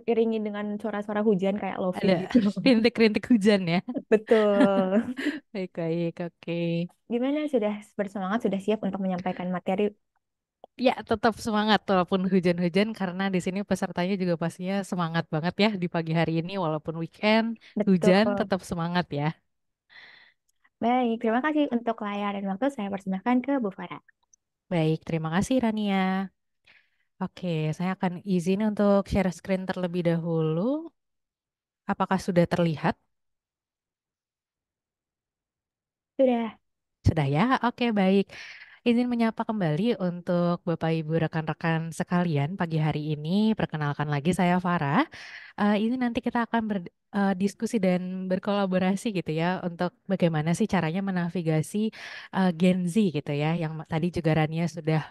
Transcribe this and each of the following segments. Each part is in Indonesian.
iringi dengan suara-suara hujan kayak lofi Ada gitu. rintik-rintik hujan ya. Betul. Baik-baik, oke. Gimana, sudah bersemangat, sudah siap untuk menyampaikan materi? Ya, tetap semangat walaupun hujan-hujan karena di sini pesertanya juga pastinya semangat banget ya di pagi hari ini walaupun weekend, hujan Betul. tetap semangat ya. Baik, terima kasih untuk layar dan waktu saya persembahkan ke Bu Farah. Baik, terima kasih Rania. Oke, saya akan izin untuk share screen terlebih dahulu. Apakah sudah terlihat? Sudah. Sudah ya? Oke, baik. Izin menyapa kembali untuk Bapak Ibu rekan-rekan sekalian pagi hari ini. Perkenalkan lagi saya Farah. Ini nanti kita akan berdiskusi dan berkolaborasi gitu ya untuk bagaimana sih caranya menavigasi Gen Z gitu ya. Yang tadi juga Rania sudah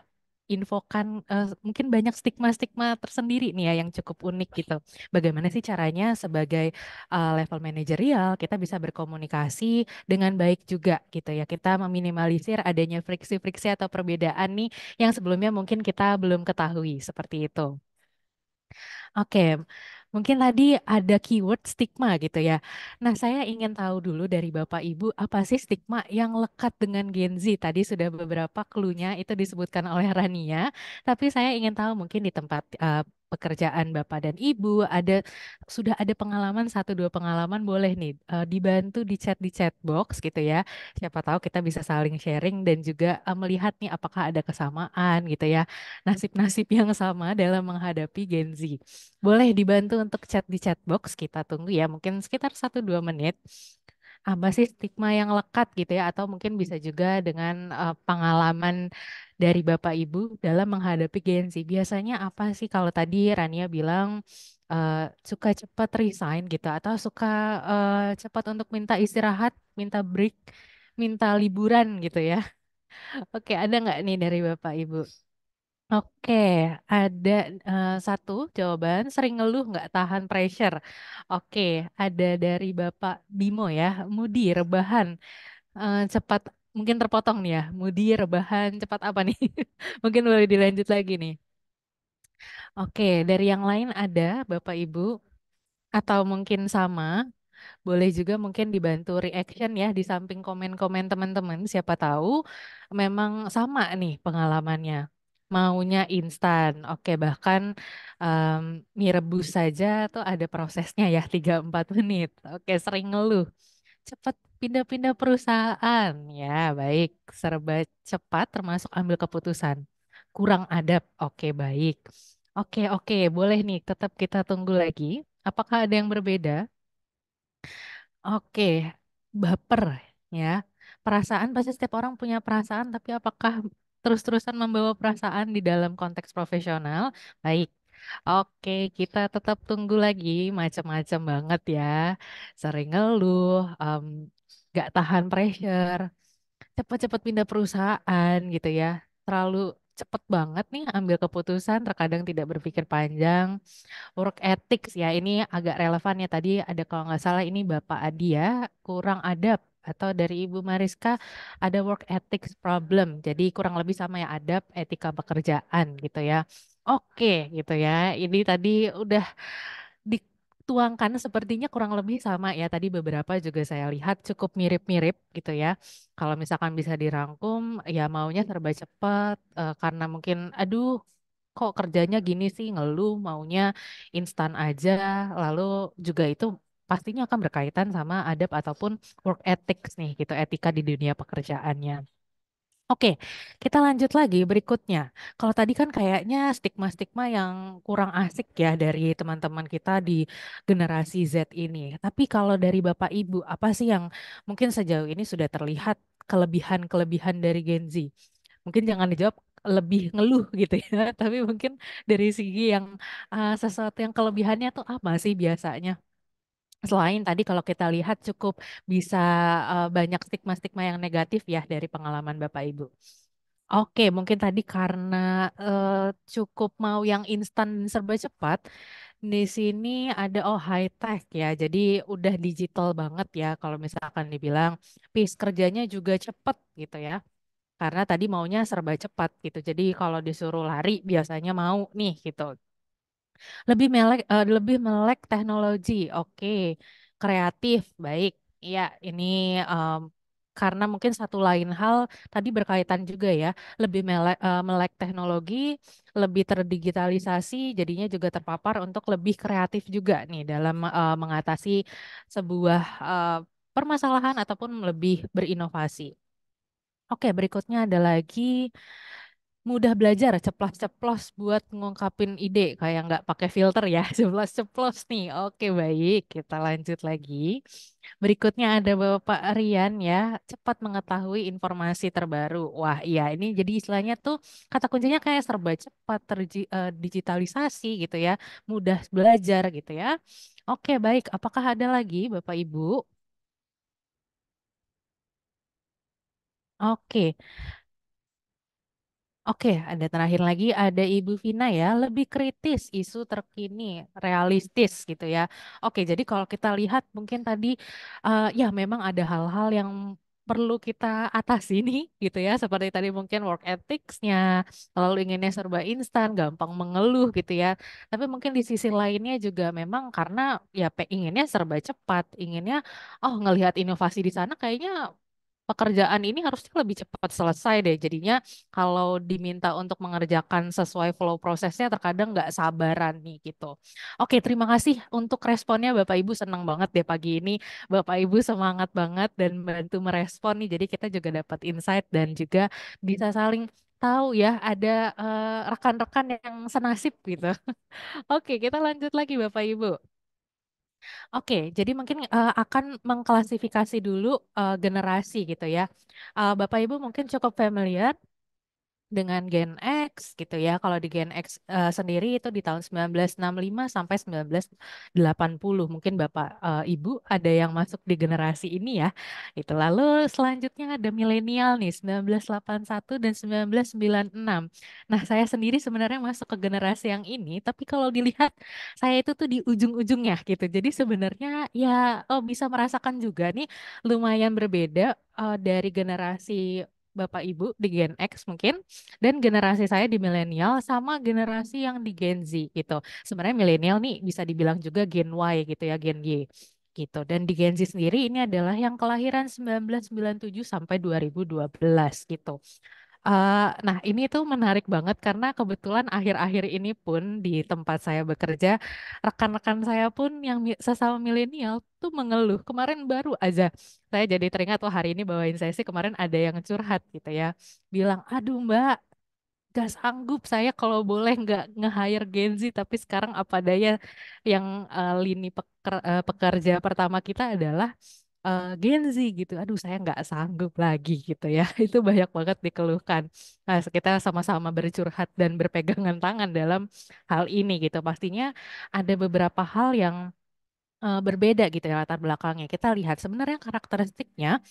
infokan mungkin banyak stigma-stigma tersendiri nih ya yang cukup unik gitu. Bagaimana sih caranya sebagai level manajerial kita bisa berkomunikasi dengan baik juga gitu ya. Kita meminimalisir adanya friksi-friksi atau perbedaan nih yang sebelumnya mungkin kita belum ketahui seperti itu. Oke, mungkin tadi ada keyword stigma gitu ya. Nah, saya ingin tahu dulu dari Bapak Ibu, apa sih stigma yang lekat dengan Gen Z? Tadi sudah beberapa clue-nya itu disebutkan oleh Rania, tapi saya ingin tahu mungkin di tempat pekerjaan Bapak dan Ibu sudah ada pengalaman satu dua pengalaman boleh nih dibantu di chat box gitu ya. Siapa tahu kita bisa saling sharing dan juga melihat nih apakah ada kesamaan gitu ya nasib-nasib yang sama dalam menghadapi Gen Z. Boleh dibantu untuk chat di chat box, kita tunggu ya, mungkin sekitar 1-2 menit. Apa sih stigma yang lekat gitu ya, atau mungkin bisa juga dengan pengalaman dari Bapak Ibu dalam menghadapi Gen Z. Biasanya apa sih kalau tadi Rania bilang eh, suka cepat resign gitu, atau suka cepat untuk minta istirahat, minta break, minta liburan gitu ya. Oke, ada nggak nih dari Bapak Ibu? Oke, ada satu jawaban sering ngeluh nggak tahan pressure. Oke, ada dari Bapak Bimo ya, Mudi rebahan cepat mungkin terpotong nih ya. Mudi rebahan cepat apa nih? Mungkin boleh dilanjut lagi nih. Oke, dari yang lain ada Bapak Ibu atau mungkin sama. Boleh juga mungkin dibantu reaction ya di samping komen-komen teman-teman. Siapa tahu memang sama nih pengalamannya. Maunya instan. Oke, bahkan em, mie rebus saja tuh ada prosesnya ya 3-4 menit. Oke, sering ngeluh. Cepat pindah-pindah perusahaan. Ya, baik. Serba cepat termasuk ambil keputusan. Kurang adab. Oke, baik. Oke, oke. Boleh nih, tetap kita tunggu lagi. Apakah ada yang berbeda? Oke, baper ya. Perasaan pasti setiap orang punya perasaan, tapi apakah terus-terusan membawa perasaan di dalam konteks profesional? Baik. Oke, kita tetap tunggu lagi, macam-macam banget ya. Sering ngeluh, gak tahan pressure, cepat-cepat pindah perusahaan gitu ya. Terlalu cepet banget nih ambil keputusan, terkadang tidak berpikir panjang. Work ethics ya ini agak relevan ya tadi ada kalau nggak salah ini Bapak Adi ya kurang adab atau dari Ibu Mariska ada work ethics problem. Jadi kurang lebih sama ya adab etika pekerjaan gitu ya. Oke gitu ya. Ini tadi udah dituangkan sepertinya kurang lebih sama ya. Tadi beberapa juga saya lihat cukup mirip-mirip gitu ya. Kalau misalkan bisa dirangkum ya maunya serba cepat karena mungkin aduh kok kerjanya gini sih ngeluh maunya instan aja lalu juga itu pastinya akan berkaitan sama adab ataupun work ethics nih gitu etika di dunia pekerjaannya. Oke, kita lanjut lagi berikutnya. Kalau tadi kan kayaknya stigma-stigma yang kurang asik ya dari teman-teman kita di generasi Z ini. Tapi kalau dari Bapak Ibu, apa sih yang mungkin sejauh ini sudah terlihat kelebihan-kelebihan dari Gen Z? Mungkin jangan dijawab lebih ngeluh gitu ya, tapi mungkin dari segi yang sesuatu yang kelebihannya tuh apa sih biasanya? Selain tadi kalau kita lihat cukup bisa banyak stigma-stigma yang negatif ya dari pengalaman Bapak Ibu. Oke, mungkin tadi karena eh, cukup mau yang instan dan serba cepat. Di sini ada high tech ya, jadi udah digital banget ya kalau misalkan dibilang pace kerjanya juga cepet gitu ya. Karena tadi maunya serba cepat gitu. Jadi kalau disuruh lari biasanya mau nih gitu. Lebih melek teknologi. Oke. Kreatif, baik. Iya, ini em, karena mungkin satu lain hal tadi berkaitan juga ya, lebih melek teknologi, lebih terdigitalisasi, jadinya juga terpapar untuk lebih kreatif juga nih dalam mengatasi sebuah permasalahan ataupun lebih berinovasi. Oke, berikutnya ada lagi mudah belajar, ceplos-ceplos buat ngungkapin ide, kayak nggak pakai filter ya, ceplos-ceplos nih. Oke, baik, kita lanjut lagi. Berikutnya ada Bapak Rian ya, cepat mengetahui informasi terbaru. Wah, iya, ini jadi istilahnya tuh kata kuncinya kayak serba cepat, digitalisasi gitu ya, mudah belajar gitu ya. Oke, baik. Apakah ada lagi Bapak Ibu? Oke. Oke, ada terakhir lagi ada Ibu Vina ya, lebih kritis, isu terkini, realistis gitu ya. Oke, jadi kalau kita lihat mungkin tadi ya memang ada hal-hal yang perlu kita atasi nih gitu ya, seperti tadi mungkin work ethics-nya, terlalu inginnya serba instan, gampang mengeluh gitu ya. Tapi mungkin di sisi lainnya juga memang karena ya inginnya serba cepat, inginnya oh ngelihat inovasi di sana kayaknya pekerjaan ini harusnya lebih cepat selesai deh. Jadinya kalau diminta untuk mengerjakan sesuai flow prosesnya terkadang nggak sabaran nih gitu. Oke, terima kasih untuk responnya Bapak Ibu. Senang banget deh pagi ini. Bapak Ibu semangat banget dan bantu merespon nih. Jadi kita juga dapat insight dan juga bisa saling tahu ya ada rekan-rekan yang senasib gitu. Oke, kita lanjut lagi Bapak Ibu. Oke, jadi mungkin akan mengklasifikasi dulu generasi gitu ya. Bapak Ibu mungkin cukup familiar dengan Gen X gitu ya. Kalau di Gen X sendiri itu di tahun 1965 sampai 1980. Mungkin Bapak Ibu ada yang masuk di generasi ini ya. Itu lalu selanjutnya ada milenial nih 1981 dan 1996. Nah, saya sendiri sebenarnya masuk ke generasi yang ini, tapi kalau dilihat saya itu tuh di ujung-ujungnya gitu. Jadi sebenarnya ya bisa merasakan juga nih lumayan berbeda dari generasi Bapak Ibu di Gen X mungkin dan generasi saya di milenial sama generasi yang di Gen Z gitu. Sebenarnya milenial nih bisa dibilang juga Gen Y gitu ya, Gen Y gitu. Dan di Gen Z sendiri ini adalah yang kelahiran 1997 sampai 2012 gitu. Nah, ini tuh menarik banget karena kebetulan akhir-akhir ini pun di tempat saya bekerja, rekan-rekan saya pun yang sesama milenial tuh mengeluh. Kemarin baru aja saya jadi teringat, wah hari ini bawain saya sih kemarin ada yang curhat gitu ya. Bilang, aduh Mbak, gak sanggup saya kalau boleh nggak nge-hire Gen Z, tapi sekarang apa daya yang lini pekerja pertama kita adalah Gen Z gitu. Aduh, saya nggak sanggup lagi gitu ya. Itu banyak banget dikeluhkan. Nah, kita sama-sama bercurhat dan berpegangan tangan dalam hal ini gitu. Pastinya ada beberapa hal yang berbeda gitu ya latar belakangnya. Kita lihat sebenarnya karakteristiknya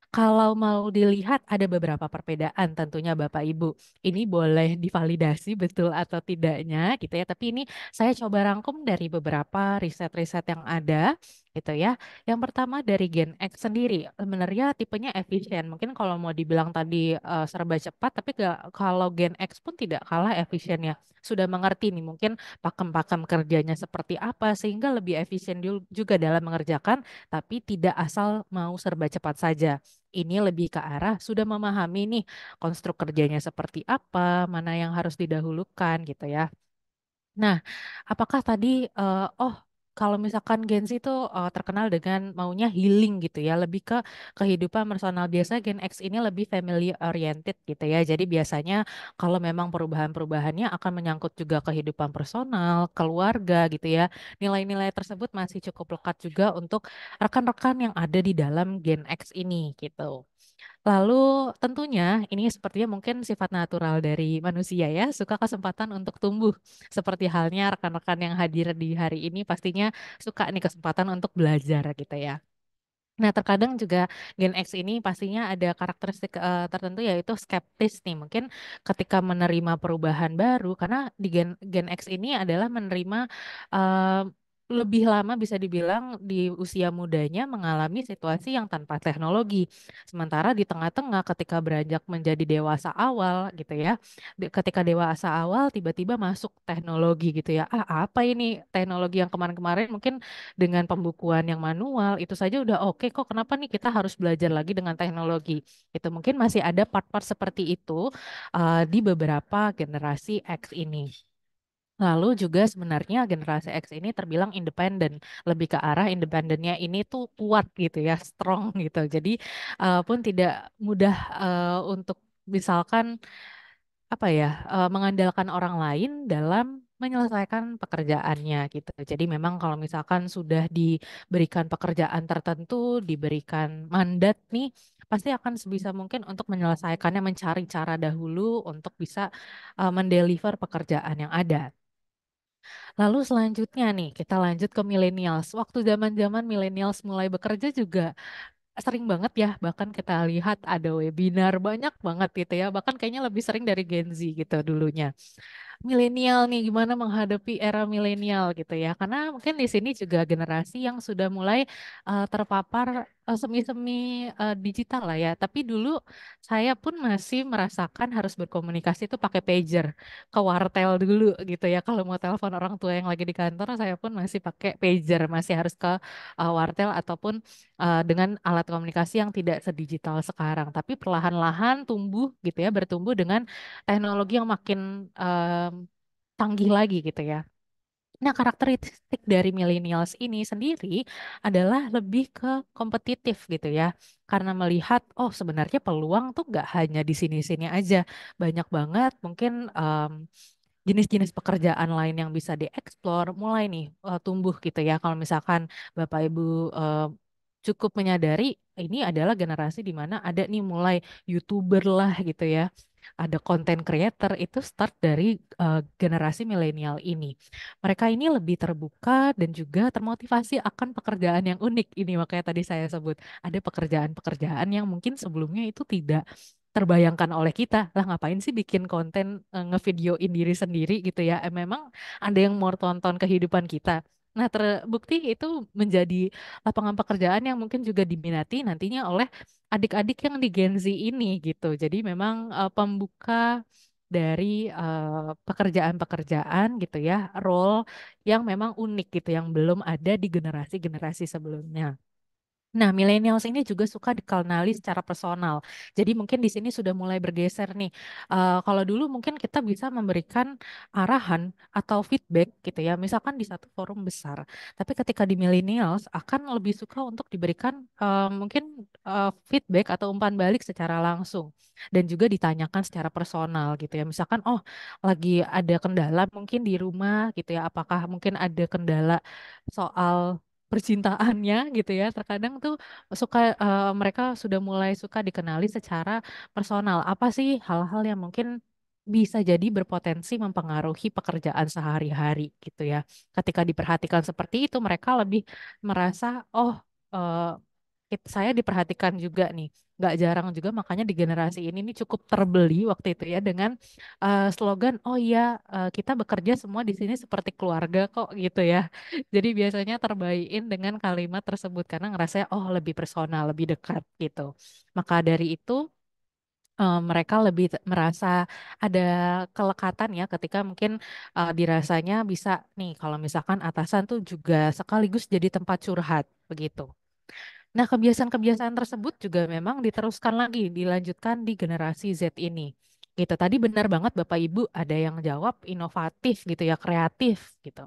kalau mau dilihat ada beberapa perbedaan tentunya Bapak Ibu. Ini boleh divalidasi betul atau tidaknya gitu ya. Tapi ini saya coba rangkum dari beberapa riset-riset yang ada gitu ya. Yang pertama dari Gen X sendiri. Sebenarnya tipenya efisien. Mungkin kalau mau dibilang tadi serba cepat tapi kalau Gen X pun tidak kalah efisiennya. Sudah mengerti nih mungkin pakem-pakem kerjanya seperti apa sehingga lebih efisien juga dalam mengerjakan tapi tidak asal mau serba cepat saja. Ini lebih ke arah sudah memahami nih konstruk kerjanya seperti apa, mana yang harus didahulukan gitu ya. Nah, apakah tadi oh kalau misalkan Gen Z itu terkenal dengan maunya healing gitu ya, lebih ke kehidupan personal. Biasa Gen X ini lebih family oriented gitu ya. Jadi biasanya kalau memang perubahan-perubahannya akan menyangkut juga kehidupan personal, keluarga gitu ya. Nilai-nilai tersebut masih cukup lekat juga untuk rekan-rekan yang ada di dalam Gen X ini gitu. Lalu tentunya ini sepertinya mungkin sifat natural dari manusia ya, suka kesempatan untuk tumbuh. Seperti halnya rekan-rekan yang hadir di hari ini pastinya suka nih kesempatan untuk belajar gitu ya. Nah, terkadang juga Gen X ini pastinya ada karakteristik tertentu yaitu skeptis nih. Mungkin ketika menerima perubahan baru karena di Gen X ini adalah menerima lebih lama bisa dibilang di usia mudanya mengalami situasi yang tanpa teknologi. Sementara di tengah-tengah ketika beranjak menjadi dewasa awal gitu ya, ketika dewasa awal tiba-tiba masuk teknologi gitu ya. Ah, apa ini teknologi yang kemarin-kemarin mungkin dengan pembukuan yang manual itu saja udah oke kok. Kenapa nih kita harus belajar lagi dengan teknologi? Itu mungkin masih ada part-part seperti itu di beberapa generasi X ini. Lalu juga sebenarnya generasi X ini terbilang independen, lebih ke arah independennya ini tuh kuat gitu ya, strong gitu. Jadi pun tidak mudah untuk misalkan apa ya, mengandalkan orang lain dalam menyelesaikan pekerjaannya gitu. Jadi memang kalau misalkan sudah diberikan pekerjaan tertentu, diberikan mandat nih, pasti akan sebisa mungkin untuk menyelesaikannya, mencari cara dahulu untuk bisa mendeliver pekerjaan yang ada. Lalu selanjutnya nih, kita lanjut ke millennials. Waktu zaman-zaman millennials mulai bekerja juga sering banget ya, bahkan kita lihat ada webinar banyak banget gitu ya, bahkan kayaknya lebih sering dari Gen Z gitu dulunya. Milenial nih gimana menghadapi era milenial gitu ya, karena mungkin di sini juga generasi yang sudah mulai terpapar semi-semi digital lah ya, tapi dulu saya pun masih merasakan harus berkomunikasi itu pakai pager ke wartel dulu gitu ya. Kalau mau telepon orang tua yang lagi di kantor saya pun masih pakai pager, masih harus ke wartel ataupun dengan alat komunikasi yang tidak sedigital sekarang, tapi perlahan-lahan tumbuh gitu ya, bertumbuh dengan teknologi yang makin canggih lagi gitu ya. Nah, karakteristik dari millennials ini sendiri adalah lebih ke kompetitif gitu ya. Karena melihat, oh sebenarnya peluang tuh gak hanya di sini-sini aja. Banyak banget mungkin jenis-jenis pekerjaan lain yang bisa dieksplor, mulai nih tumbuh gitu ya. Kalau misalkan Bapak Ibu cukup menyadari, ini adalah generasi di mana ada nih mulai YouTuber lah gitu ya. Ada content creator itu start dari generasi milenial ini. Mereka ini lebih terbuka dan juga termotivasi akan pekerjaan yang unik ini. Makanya tadi saya sebut ada pekerjaan-pekerjaan yang mungkin sebelumnya itu tidak terbayangkan oleh kita. Lah ngapain sih bikin konten ngevideoin diri sendiri gitu ya. Memang ada yang mau tonton kehidupan kita. Nah, terbukti itu menjadi lapangan pekerjaan yang mungkin juga diminati nantinya oleh adik-adik yang di Gen Z ini gitu. Jadi memang pembuka dari pekerjaan-pekerjaan gitu ya, role yang memang unik gitu, yang belum ada di generasi-generasi sebelumnya. Nah, millennials ini juga suka dikenali secara personal. Jadi mungkin di sini sudah mulai bergeser nih. Kalau dulu mungkin kita bisa memberikan arahan atau feedback gitu ya, misalkan di satu forum besar. Tapi ketika di millennials akan lebih suka untuk diberikan mungkin feedback atau umpan balik secara langsung dan juga ditanyakan secara personal gitu ya. Misalkan, oh lagi ada kendala mungkin di rumah gitu ya, apakah mungkin ada kendala soal percintaannya gitu ya. Terkadang tuh suka mereka sudah mulai suka dikenali secara personal. Apa sih hal-hal yang mungkin bisa jadi berpotensi mempengaruhi pekerjaan sehari-hari gitu ya. Ketika diperhatikan seperti itu, mereka lebih merasa, oh eh, saya diperhatikan juga nih. Nggak jarang juga makanya di generasi ini nih cukup terbeli waktu itu ya dengan slogan, oh iya kita bekerja semua di sini seperti keluarga kok gitu ya. Jadi biasanya terbaikin dengan kalimat tersebut karena ngerasa oh lebih personal, lebih dekat gitu. Maka dari itu mereka lebih merasa ada kelekatan ya ketika mungkin dirasanya bisa nih kalau misalkan atasan tuh juga sekaligus jadi tempat curhat begitu. Nah, kebiasaan-kebiasaan tersebut juga memang diteruskan lagi, dilanjutkan di generasi Z ini. Gitu. Tadi benar banget Bapak Ibu ada yang jawab inovatif gitu ya, kreatif gitu.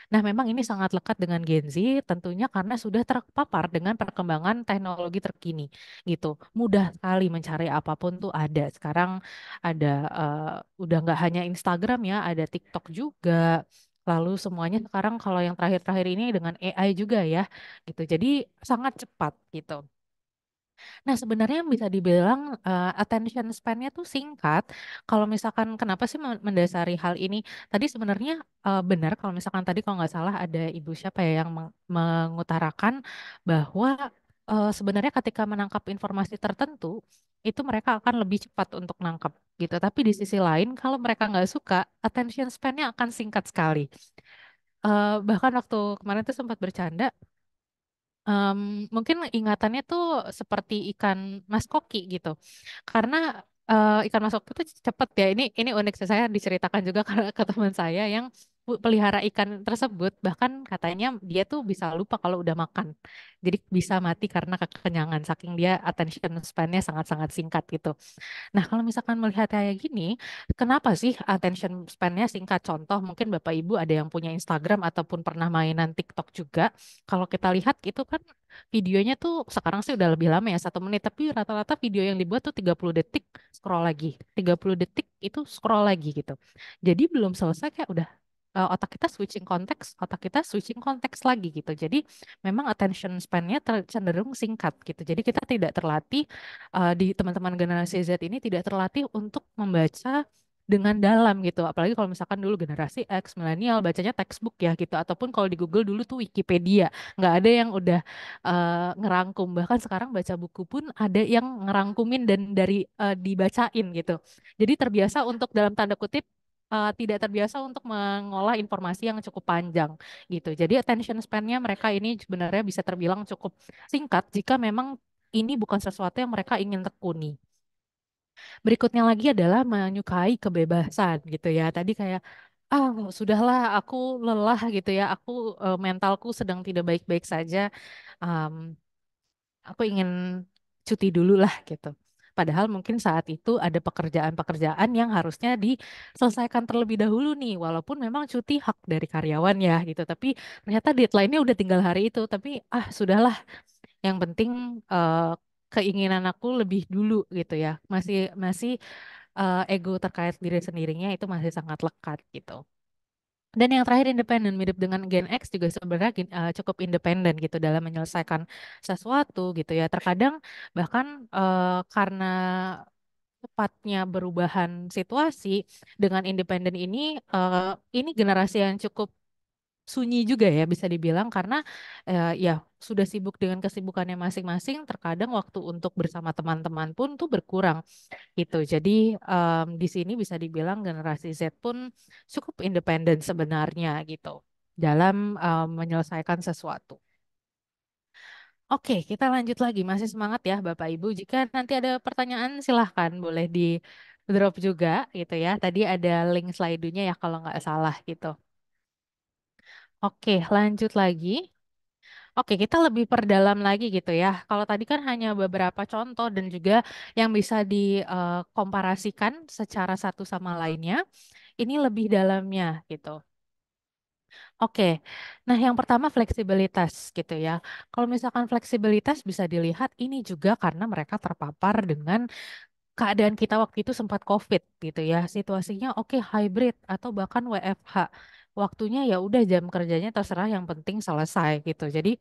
Nah, memang ini sangat lekat dengan Gen Z tentunya karena sudah terpapar dengan perkembangan teknologi terkini gitu. Mudah sekali mencari apapun tuh ada. Sekarang ada udah nggak hanya Instagram ya, ada TikTok juga. Lalu semuanya sekarang kalau yang terakhir-terakhir ini dengan AI juga ya gitu. Jadi sangat cepat gitu. Nah, sebenarnya yang bisa dibilang attention span-nya tuh singkat. Kalau misalkan kenapa sih mendasari hal ini? Tadi sebenarnya benar kalau misalkan tadi kalau nggak salah ada ibu siapa ya yang mengutarakan bahwa sebenarnya ketika menangkap informasi tertentu itu mereka akan lebih cepat untuk nangkap gitu. Tapi di sisi lain kalau mereka nggak suka, attention span-nya akan singkat sekali. Bahkan waktu kemarin tuh sempat bercanda. Em, Mungkin ingatannya tuh seperti ikan mas koki gitu. Karena ikan mas koki itu cepet ya. Ini unik sih, saya diceritakan juga ke teman saya yang pelihara ikan tersebut. Bahkan katanya dia tuh bisa lupa kalau udah makan. Jadi bisa mati karena kekenyangan. Saking dia attention span-nya sangat-sangat singkat gitu. Nah, kalau misalkan melihat kayak gini, kenapa sih attention span-nya singkat? Contoh, mungkin Bapak Ibu ada yang punya Instagram ataupun pernah mainan TikTok juga. Kalau kita lihat itu kan videonya tuh sekarang sih udah lebih lama ya, 1 menit. Tapi rata-rata video yang dibuat tuh 30 detik scroll lagi. 30 detik itu scroll lagi gitu. Jadi belum selesai kayak udah otak kita switching konteks, otak kita switching konteks lagi gitu. Jadi memang attention span-nya cenderung singkat gitu. Jadi kita tidak terlatih di teman-teman generasi Z ini tidak terlatih untuk membaca dengan dalam gitu. Apalagi kalau misalkan dulu generasi X, milenial bacanya textbook ya gitu. Ataupun kalau di Google dulu tuh Wikipedia. Nggak ada yang udah ngerangkum. Bahkan sekarang baca buku pun ada yang ngerangkumin dan dari dibacain gitu. Jadi terbiasa untuk dalam tanda kutip tidak terbiasa untuk mengolah informasi yang cukup panjang gitu. Jadi attention span-nya mereka ini sebenarnya bisa terbilang cukup singkat jika memang ini bukan sesuatu yang mereka ingin tekuni. Berikutnya lagi adalah menyukai kebebasan gitu ya. Tadi kayak sudahlah aku lelah gitu ya. Aku mentalku sedang tidak baik-baik saja. Em, aku ingin cuti dulu lah gitu. Padahal mungkin saat itu ada pekerjaan-pekerjaan yang harusnya diselesaikan terlebih dahulu nih, walaupun memang cuti hak dari karyawan ya gitu. Tapi ternyata deadline-nya udah tinggal hari itu. Tapi sudahlah, yang penting eh, keinginan aku lebih dulu gitu ya. Masih masih ego terkait diri sendirinya itu masih sangat lekat gitu. Dan yang terakhir independen, mirip dengan Gen X juga sebenarnya cukup independen gitu dalam menyelesaikan sesuatu gitu ya. Terkadang bahkan karena cepatnya perubahan situasi dengan independen ini generasi yang cukup sunyi juga ya bisa dibilang karena ya sudah sibuk dengan kesibukannya masing-masing, terkadang waktu untuk bersama teman-teman pun tuh berkurang gitu. Jadi di sini bisa dibilang generasi Z pun cukup independen sebenarnya gitu dalam menyelesaikan sesuatu. Oke, kita lanjut lagi. Masih semangat ya Bapak Ibu. Jika nanti ada pertanyaan silahkan boleh di drop juga gitu ya. Tadi ada link slide-nya ya kalau nggak salah gitu. Oke, lanjut lagi. Oke, kita lebih perdalam lagi gitu ya. Kalau tadi kan hanya beberapa contoh dan juga yang bisa dikomparasikan secara satu sama lainnya, ini lebih dalamnya gitu. Oke, nah yang pertama fleksibilitas gitu ya. Kalau misalkan fleksibilitas bisa dilihat ini juga karena mereka terpapar dengan keadaan kita waktu itu sempat COVID gitu ya. Situasinya oke hybrid atau bahkan WFH. Waktunya ya udah jam kerjanya terserah yang penting selesai gitu. Jadi,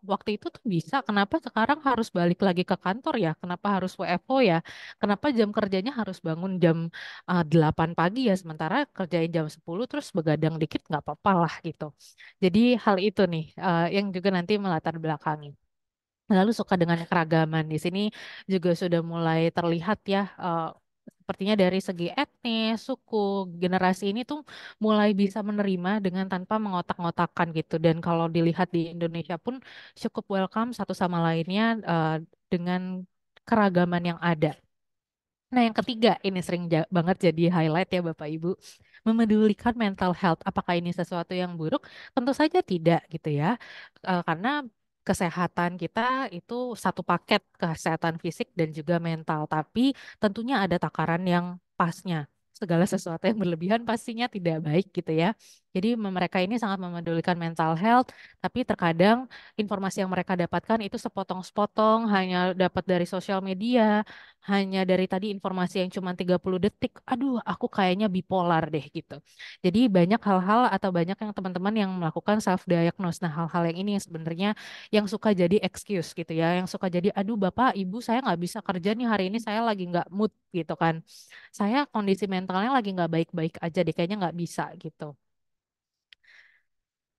waktu itu tuh bisa, kenapa sekarang harus balik lagi ke kantor ya? Kenapa harus WFO ya? Kenapa jam kerjanya harus bangun jam 8 pagi ya sementara kerjain jam 10 terus begadang dikit nggak apa-apa lah gitu. Jadi hal itu nih yang juga nanti melatar belakangi. Lalu suka dengan keragaman di sini juga sudah mulai terlihat ya, sepertinya dari segi etnis, suku, generasi ini tuh mulai bisa menerima dengan tanpa mengotak-ngotakan gitu. Dan kalau dilihat di Indonesia pun cukup welcome satu sama lainnya dengan keragaman yang ada. Nah, yang ketiga, ini sering banget jadi highlight ya Bapak Ibu. Memedulikan mental health. Apakah ini sesuatu yang buruk? Tentu saja tidak gitu ya. Karena kesehatan kita itu satu paket, kesehatan fisik dan juga mental. Tapi tentunya ada takaran yang pasnya. Segala sesuatu yang berlebihan pastinya tidak baik gitu ya. Jadi mereka ini sangat memedulikan mental health, tapi terkadang informasi yang mereka dapatkan itu sepotong-sepotong, hanya dapat dari sosial media, hanya dari tadi informasi yang cuma 30 detik, aduh aku kayaknya bipolar deh gitu. Jadi banyak hal-hal atau banyak yang teman-teman yang melakukan self diagnose. Nah, hal-hal yang ini yang sebenarnya yang suka jadi excuse gitu ya, yang suka jadi aduh Bapak, Ibu saya nggak bisa kerja nih hari ini, saya lagi nggak mood gitu kan. Saya kondisi mentalnya lagi nggak baik-baik aja deh, kayaknya nggak bisa gitu.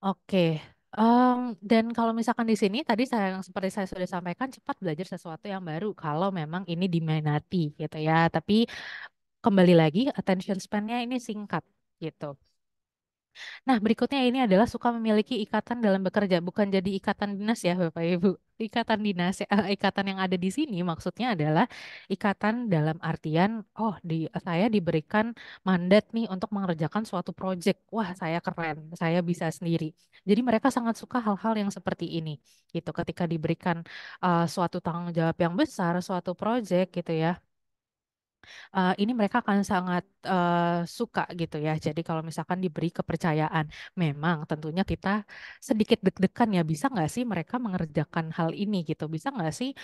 Oke, dan kalau misalkan di sini tadi saya yang seperti saya sudah sampaikan cepat belajar sesuatu yang baru kalau memang ini diminati gitu ya. Tapi kembali lagi attention span-nya ini singkat gitu. Nah, berikutnya ini adalah suka memiliki ikatan dalam bekerja, bukan jadi ikatan dinas ya, Bapak Ibu. Ikatan dinas, ikatan yang ada di sini maksudnya adalah ikatan dalam artian, oh, saya diberikan mandat nih untuk mengerjakan suatu proyek. Wah, saya keren, saya bisa sendiri. Jadi mereka sangat suka hal-hal yang seperti ini, gitu. Ketika diberikan suatu tanggung jawab yang besar, suatu proyek, gitu ya, ini mereka akan sangat suka gitu ya. Jadi kalau misalkan diberi kepercayaan, memang tentunya kita sedikit deg-degan ya, bisa nggak sih mereka mengerjakan hal ini gitu, bisa nggak sih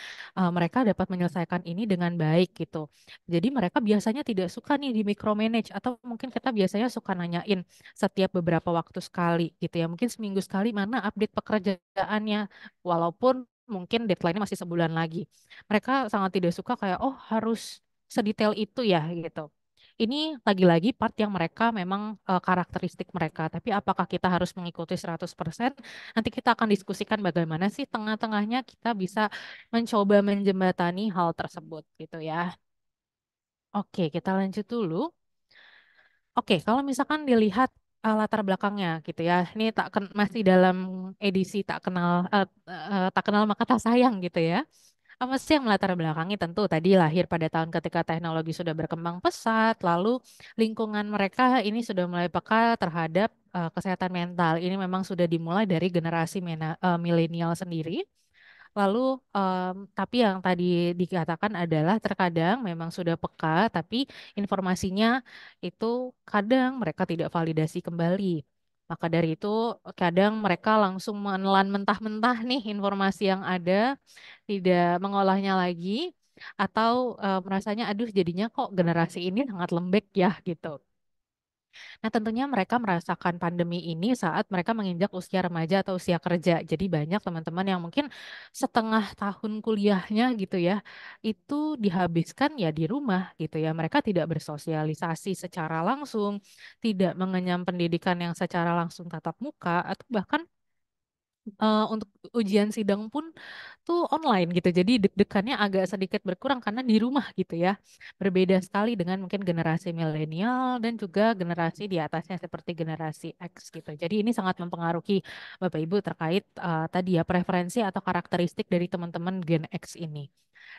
mereka dapat menyelesaikan ini dengan baik gitu. Jadi mereka biasanya tidak suka nih di micromanage atau mungkin kita biasanya suka nanyain setiap beberapa waktu sekali gitu ya. Mungkin seminggu sekali mana update pekerjaannya, walaupun mungkin deadline-nya masih sebulan lagi. Mereka sangat tidak suka kayak, oh harus sedetail itu ya gitu. Ini lagi-lagi part yang mereka memang karakteristik mereka. Tapi apakah kita harus mengikuti 100%? Nanti kita akan diskusikan bagaimana sih tengah-tengahnya kita bisa mencoba menjembatani hal tersebut gitu ya. Oke, kita lanjut dulu. Oke, kalau misalkan dilihat latar belakangnya gitu ya. Ini masih dalam edisi tak kenal maka tak sayang gitu ya. Apa sih yang melatar belakangi? Tentu tadi lahir pada tahun ketika teknologi sudah berkembang pesat, lalu lingkungan mereka ini sudah mulai peka terhadap kesehatan mental. Ini memang sudah dimulai dari generasi milenial sendiri. Lalu, tapi yang tadi dikatakan adalah terkadang memang sudah peka, tapi informasinya itu kadang mereka tidak validasi kembali. Maka dari itu, kadang mereka langsung menelan mentah-mentah nih informasi yang ada, tidak mengolahnya lagi, atau merasanya, aduh jadinya kok generasi ini sangat lembek ya gitu. Nah, tentunya mereka merasakan pandemi ini saat mereka menginjak usia remaja atau usia kerja. Jadi banyak teman-teman yang mungkin setengah tahun kuliahnya gitu ya, itu dihabiskan ya di rumah gitu ya. Mereka tidak bersosialisasi secara langsung, tidak mengenyam pendidikan yang secara langsung tatap muka, atau bahkan untuk ujian sidang pun tuh online gitu. Jadi deg-degannya agak sedikit berkurang karena di rumah gitu ya. Berbeda sekali dengan mungkin generasi milenial dan juga generasi di atasnya seperti generasi X gitu. Jadi ini sangat mempengaruhi Bapak Ibu terkait tadi ya preferensi atau karakteristik dari teman-teman Gen X ini.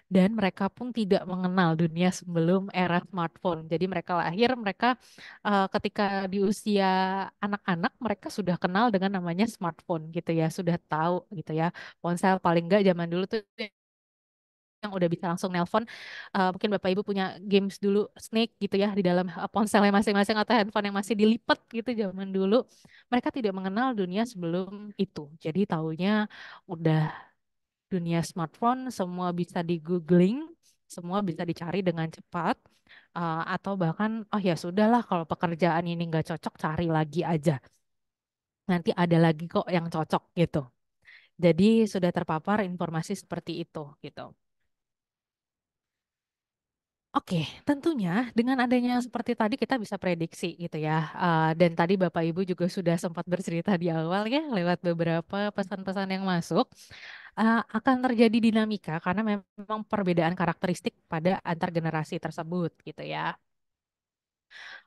Dan mereka pun tidak mengenal dunia sebelum era smartphone. Jadi mereka lahir, mereka ketika di usia anak-anak, mereka sudah kenal dengan namanya smartphone gitu ya, sudah tahu gitu ya. Ponsel paling enggak zaman dulu tuh yang udah bisa langsung nelpon. Mungkin Bapak Ibu punya games dulu Snake gitu ya di dalam ponselnya masing-masing atau handphone yang masih dilipat gitu zaman dulu. Mereka tidak mengenal dunia sebelum itu. Jadi taunya udah dunia smartphone, semua bisa di googling, semua bisa dicari dengan cepat, atau bahkan oh ya sudahlah kalau pekerjaan ini nggak cocok cari lagi aja, nanti ada lagi kok yang cocok gitu. Jadi sudah terpapar informasi seperti itu gitu. Oke, tentunya dengan adanya seperti tadi kita bisa prediksi gitu ya. Dan tadi Bapak Ibu juga sudah sempat bercerita di awal ya lewat beberapa pesan-pesan yang masuk. Akan terjadi dinamika karena memang perbedaan karakteristik pada antar generasi tersebut gitu ya.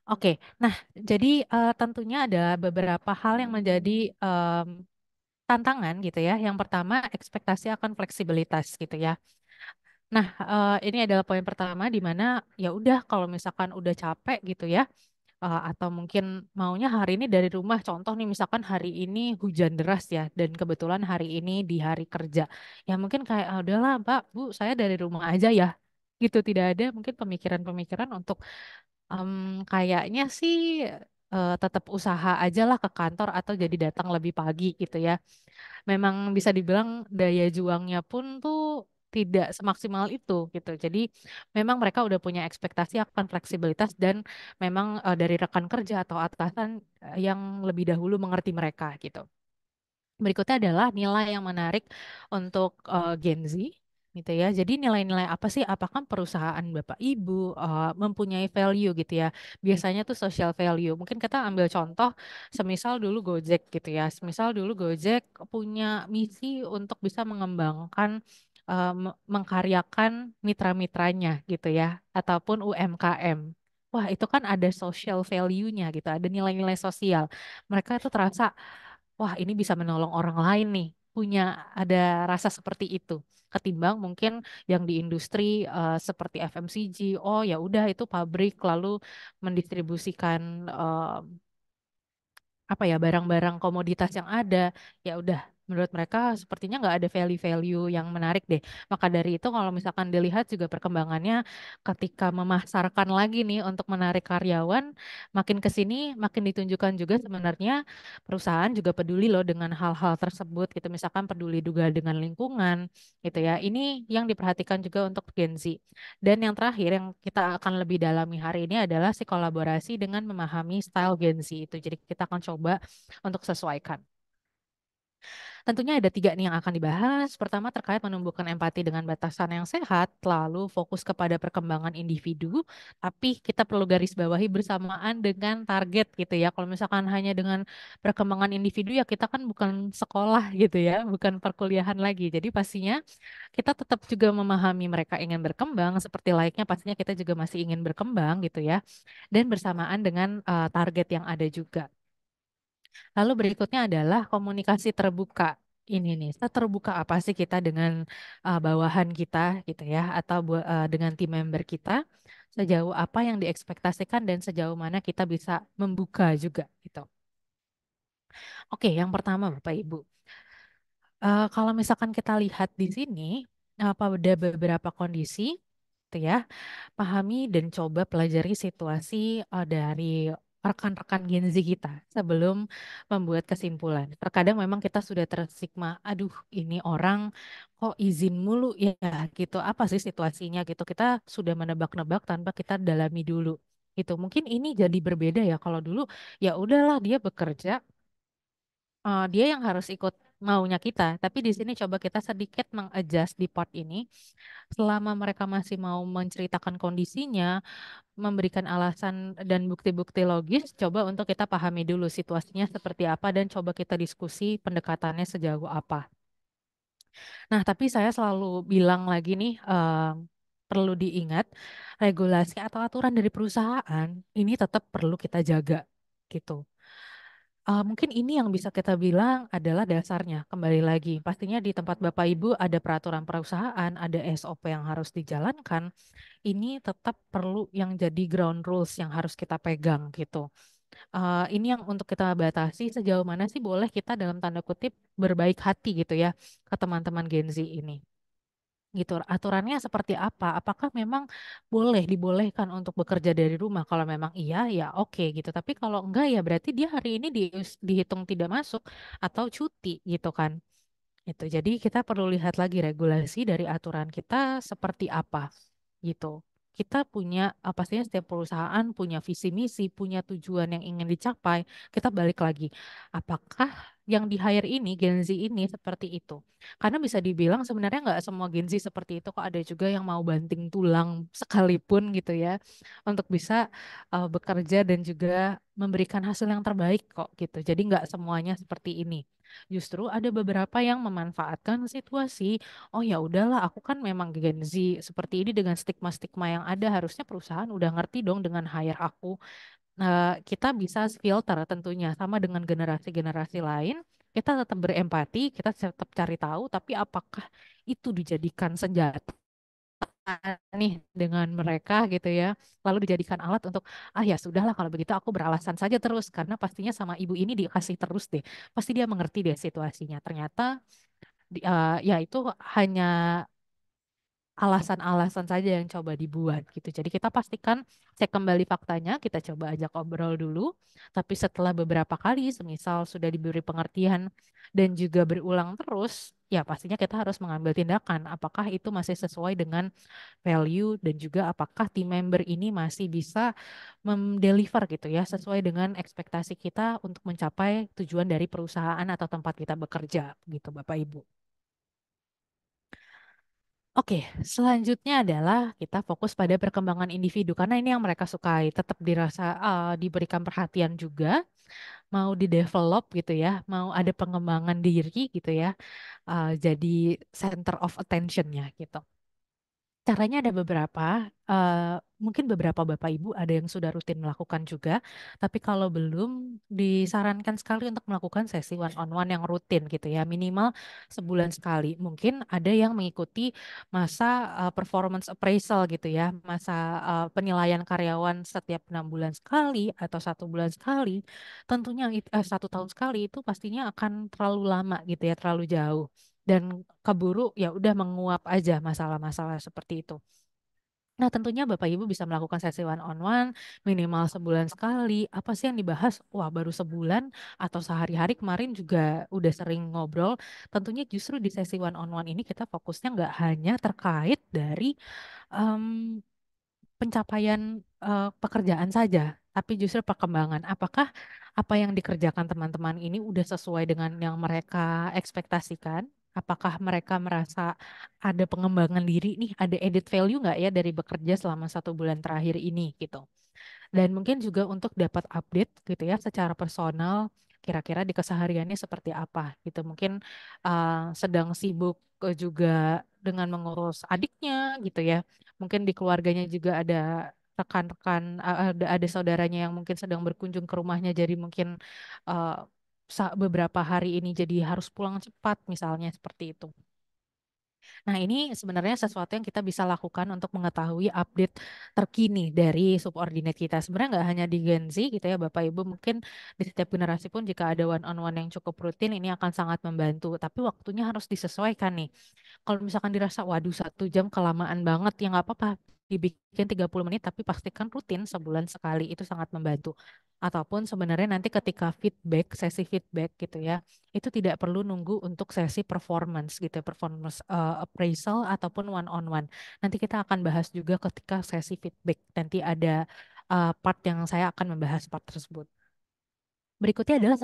Oke, nah jadi tentunya ada beberapa hal yang menjadi tantangan gitu ya. Yang pertama ekspektasi akan fleksibilitas gitu ya. Nah, ini adalah poin pertama di mana ya udah kalau misalkan udah capek gitu ya, atau mungkin maunya hari ini dari rumah. Contoh nih misalkan hari ini hujan deras ya dan kebetulan hari ini di hari kerja. Ya mungkin kayak "Ah, udahlah Pak, Bu, saya dari rumah aja ya." Gitu tidak ada mungkin pemikiran-pemikiran untuk kayaknya sih tetap usaha aja lah ke kantor atau jadi datang lebih pagi gitu ya. Memang bisa dibilang daya juangnya pun tuh tidak semaksimal itu gitu. Jadi memang mereka udah punya ekspektasi akan fleksibilitas dan memang dari rekan kerja atau atasan yang lebih dahulu mengerti mereka gitu. Berikutnya adalah nilai yang menarik untuk Gen Z gitu ya. Jadi nilai-nilai apa sih? Apakah perusahaan Bapak Ibu mempunyai value gitu ya? Biasanya tuh social value. Mungkin kita ambil contoh semisal dulu Gojek gitu ya. Semisal dulu Gojek punya misi untuk bisa mengembangkan mengkaryakan mitra-mitranya gitu ya ataupun UMKM. wah itu kan ada social value-nya gitu, ada nilai-nilai sosial. Mereka itu terasa, wah ini bisa menolong orang lain nih, punya ada rasa seperti itu. Ketimbang mungkin yang di industri seperti FMCG, oh ya udah itu pabrik lalu mendistribusikan apa ya barang-barang komoditas yang ada ya udah menurut mereka sepertinya nggak ada value-value yang menarik deh. Maka dari itu kalau misalkan dilihat juga perkembangannya ketika memasarkan lagi nih untuk menarik karyawan makin ke sini makin ditunjukkan juga sebenarnya perusahaan juga peduli loh dengan hal-hal tersebut gitu. Misalkan peduli juga dengan lingkungan gitu ya. Ini yang diperhatikan juga untuk Gen Z. Dan yang terakhir yang kita akan lebih dalami hari ini adalah si kolaborasi dengan memahami style Gen Z itu. Jadi kita akan coba untuk sesuaikan. Tentunya ada tiga nih yang akan dibahas. Pertama terkait menumbuhkan empati dengan batasan yang sehat, lalu fokus kepada perkembangan individu, tapi kita perlu garis bawahi bersamaan dengan target gitu ya. Kalau misalkan hanya dengan perkembangan individu ya kita kan bukan sekolah gitu ya, bukan perkuliahan lagi. Jadi pastinya kita tetap juga memahami mereka ingin berkembang, seperti layaknya pastinya kita juga masih ingin berkembang gitu ya. Dan bersamaan dengan target yang ada juga. Lalu berikutnya adalah komunikasi terbuka. Ini nih, seterbuka apa sih kita dengan bawahan kita gitu ya, atau dengan tim member kita, sejauh apa yang diekspektasikan dan sejauh mana kita bisa membuka juga gitu. Oke, yang pertama Bapak Ibu. Kalau misalkan kita lihat di sini, pada beberapa kondisi, gitu ya, pahami dan coba pelajari situasi dari rekan-rekan Gen Z kita sebelum membuat kesimpulan. Terkadang memang kita sudah tersigma, aduh ini orang kok izin mulu ya gitu. Apa sih situasinya gitu. Kita sudah menebak-nebak tanpa kita dalami dulu. Gitu. Mungkin ini jadi berbeda ya kalau dulu ya udahlah dia bekerja dia yang harus ikut maunya kita. Tapi di sini coba kita sedikit mengadjust di part ini. Selama mereka masih mau menceritakan kondisinya, memberikan alasan dan bukti-bukti logis, coba untuk kita pahami dulu situasinya seperti apa dan coba kita diskusi pendekatannya sejauh apa. Nah, tapi saya selalu bilang lagi nih, perlu diingat regulasi atau aturan dari perusahaan ini tetap perlu kita jaga gitu. Mungkin ini yang bisa kita bilang adalah dasarnya. Kembali lagi, pastinya di tempat Bapak Ibu ada peraturan perusahaan, ada SOP yang harus dijalankan. Ini tetap perlu yang jadi ground rules yang harus kita pegang gitu. Ini yang untuk kita batasi sejauh mana sih boleh kita dalam tanda kutip berbaik hati gitu ya ke teman-teman Gen Z ini gitu. Aturannya seperti apa? Apakah memang boleh dibolehkan untuk bekerja dari rumah? Kalau memang iya, ya oke gitu. Tapi kalau enggak ya berarti dia hari ini dihitung tidak masuk atau cuti gitu kan. Itu. Jadi kita perlu lihat lagi regulasi dari aturan kita seperti apa gitu. Kita punya pastinya setiap perusahaan punya visi misi, punya tujuan yang ingin dicapai. Kita balik lagi, apakah yang di hire ini Gen Z ini seperti itu? Karena bisa dibilang sebenarnya nggak semua Gen Z seperti itu kok ada juga yang mau banting tulang sekalipun gitu ya untuk bisa bekerja dan juga memberikan hasil yang terbaik kok gitu. Jadi nggak semuanya seperti ini. Justru ada beberapa yang memanfaatkan situasi. Oh ya udahlah, aku kan memang Gen Z seperti ini dengan stigma-stigma yang ada. Harusnya perusahaan udah ngerti dong dengan hire aku. Kita bisa filter tentunya sama dengan generasi-generasi lain. Kita tetap berempati, kita tetap cari tahu, tapi apakah itu dijadikan senjata nih dengan mereka gitu ya, lalu dijadikan alat untuk ya sudahlah kalau begitu aku beralasan saja terus karena pastinya sama ibu ini dikasih terus deh, pasti dia mengerti deh situasinya. Ternyata ya itu hanya alasan-alasan saja yang coba dibuat gitu. Jadi kita pastikan cek kembali faktanya, kita coba ajak obrol dulu. Tapi setelah beberapa kali, semisal sudah diberi pengertian dan juga berulang terus, ya pastinya kita harus mengambil tindakan. Apakah itu masih sesuai dengan value dan juga apakah tim member ini masih bisa mendeliver gitu ya, sesuai dengan ekspektasi kita untuk mencapai tujuan dari perusahaan atau tempat kita bekerja gitu Bapak Ibu. Oke, selanjutnya adalah kita fokus pada perkembangan individu karena ini yang mereka sukai, tetap dirasa diberikan perhatian juga, mau di-develop gitu ya, mau ada pengembangan diri gitu ya, jadi center of attention-nya gitu. Caranya ada beberapa. mungkin beberapa Bapak Ibu ada yang sudah rutin melakukan juga, tapi kalau belum, disarankan sekali untuk melakukan sesi one on one yang rutin gitu ya, minimal sebulan sekali. Mungkin ada yang mengikuti masa performance appraisal gitu ya, masa penilaian karyawan setiap 6 bulan sekali atau 1 bulan sekali. Tentunya 1 tahun sekali itu pastinya akan terlalu lama gitu ya, terlalu jauh. Dan keburu ya udah menguap aja masalah-masalah seperti itu. Nah, tentunya Bapak Ibu bisa melakukan sesi one on one minimal sebulan sekali. Apa sih yang dibahas? Wah, baru sebulan atau sehari-hari kemarin juga udah sering ngobrol. Tentunya justru di sesi one on one ini kita fokusnya nggak hanya terkait dari em, pencapaian pekerjaan saja, tapi justru perkembangan. Apakah apa yang dikerjakan teman-teman ini udah sesuai dengan yang mereka ekspektasikan? Apakah mereka merasa ada pengembangan diri nih, ada added value nggak ya dari bekerja selama 1 bulan terakhir ini gitu? Dan mungkin juga untuk dapat update gitu ya secara personal, kira-kira di kesehariannya seperti apa gitu. Mungkin sedang sibuk juga dengan mengurus adiknya gitu ya. Mungkin di keluarganya juga ada rekan-rekan, ada saudaranya yang mungkin sedang berkunjung ke rumahnya, jadi mungkin eh, beberapa hari ini jadi harus pulang cepat misalnya seperti itu. Nah, ini sebenarnya sesuatu yang kita bisa lakukan untuk mengetahui update terkini dari subordinate kita. Sebenarnya nggak hanya di Gen Z gitu ya, Bapak Ibu, mungkin di setiap generasi pun jika ada one on one yang cukup rutin, ini akan sangat membantu. Tapi waktunya harus disesuaikan nih. Kalau misalkan dirasa, waduh 1 jam kelamaan banget, ya nggak apa-apa. Dibikin 30 menit, tapi pastikan rutin sebulan sekali. Itu sangat membantu. Ataupun sebenarnya nanti ketika feedback, sesi feedback gitu ya, itu tidak perlu nunggu untuk sesi performance gitu ya, performance appraisal ataupun one on one. Nanti kita akan bahas juga ketika sesi feedback. Nanti ada part yang saya akan membahas part tersebut. Berikutnya adalah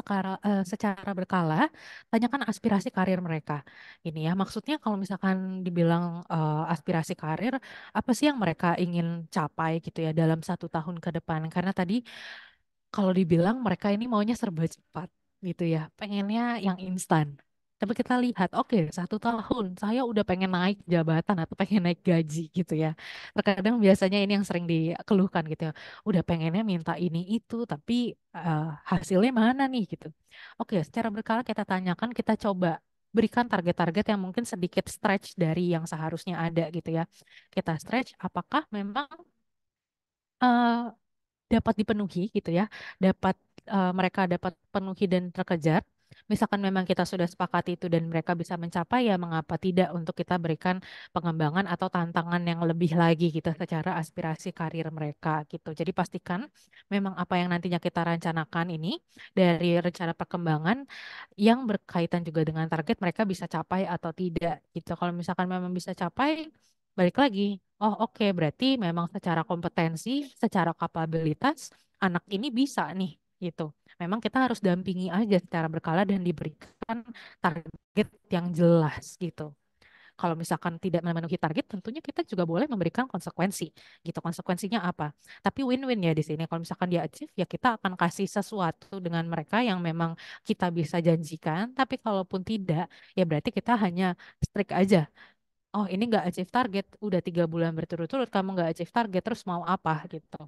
secara berkala, tanyakan aspirasi karir mereka. Ini ya, maksudnya kalau misalkan dibilang aspirasi karir, apa sih yang mereka ingin capai gitu ya dalam 1 tahun ke depan? Karena tadi kalau dibilang mereka ini maunya serba cepat gitu ya, pengennya yang instan. Tapi kita lihat, oke, 1 tahun saya udah pengen naik jabatan atau pengen naik gaji gitu ya. Terkadang biasanya ini yang sering dikeluhkan gitu ya. Udah pengennya minta ini itu, tapi hasilnya mana nih gitu. Oke, secara berkala kita tanyakan, kita coba berikan target-target yang mungkin sedikit stretch dari yang seharusnya ada gitu ya. Kita stretch, apakah memang eh, dapat dipenuhi gitu ya, dapat mereka dapat penuhi dan terkejar. Misalkan memang kita sudah sepakati itu dan mereka bisa mencapai, ya mengapa tidak untuk kita berikan pengembangan atau tantangan yang lebih lagi gitu secara aspirasi karir mereka gitu. Jadi pastikan memang apa yang nantinya kita rencanakan ini dari rencana perkembangan yang berkaitan juga dengan target mereka bisa capai atau tidak gitu. Kalau misalkan memang bisa capai, balik lagi. Oh oke, berarti memang secara kompetensi, secara kapabilitas anak ini bisa nih gitu. Memang kita harus dampingi aja secara berkala dan diberikan target yang jelas gitu. Kalau misalkan tidak memenuhi target, tentunya kita juga boleh memberikan konsekuensi gitu. Konsekuensinya apa? Tapi win-win ya di sini. Kalau misalkan dia achieve, ya kita akan kasih sesuatu dengan mereka yang memang kita bisa janjikan. Tapi kalaupun tidak, ya berarti kita hanya strict aja. Oh, ini nggak achieve target, udah 3 bulan berturut-turut kamu nggak achieve target, terus mau apa gitu.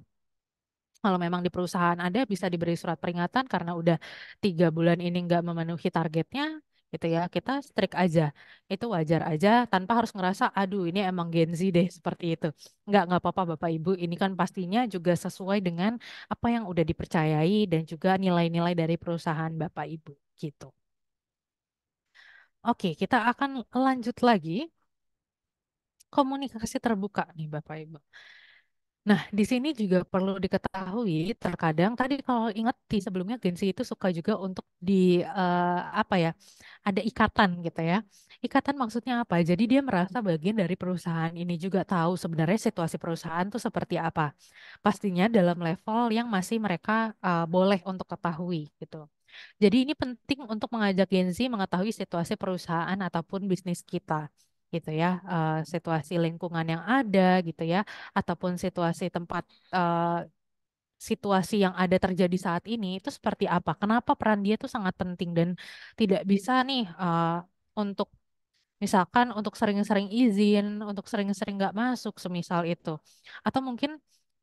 Kalau memang di perusahaan ada, bisa diberi surat peringatan karena udah 3 bulan ini nggak memenuhi targetnya, gitu ya. Kita strict aja, itu wajar aja, tanpa harus ngerasa, aduh ini emang Gen Z deh seperti itu. Nggak apa-apa Bapak Ibu. Ini kan pastinya juga sesuai dengan apa yang udah dipercayai dan juga nilai-nilai dari perusahaan Bapak Ibu, gitu. Oke, kita akan lanjut lagi komunikasi terbuka nih Bapak Ibu. Nah, di sini juga perlu diketahui, terkadang tadi kalau ingat di sebelumnya Gensi itu suka juga untuk apa ya, ada ikatan gitu ya. Ikatan maksudnya apa? Jadi dia merasa bagian dari perusahaan ini, juga tahu sebenarnya situasi perusahaan itu seperti apa. Pastinya dalam level yang masih mereka boleh untuk ketahui gitu. Jadi ini penting untuk mengajak Gen Z mengetahui situasi perusahaan ataupun bisnis kita gitu ya, situasi lingkungan yang ada gitu ya, ataupun situasi tempat situasi yang ada terjadi saat ini itu seperti apa? Kenapa peran dia itu sangat penting dan tidak bisa nih untuk misalkan untuk sering-sering izin, untuk sering-sering nggak masuk semisal itu, atau mungkin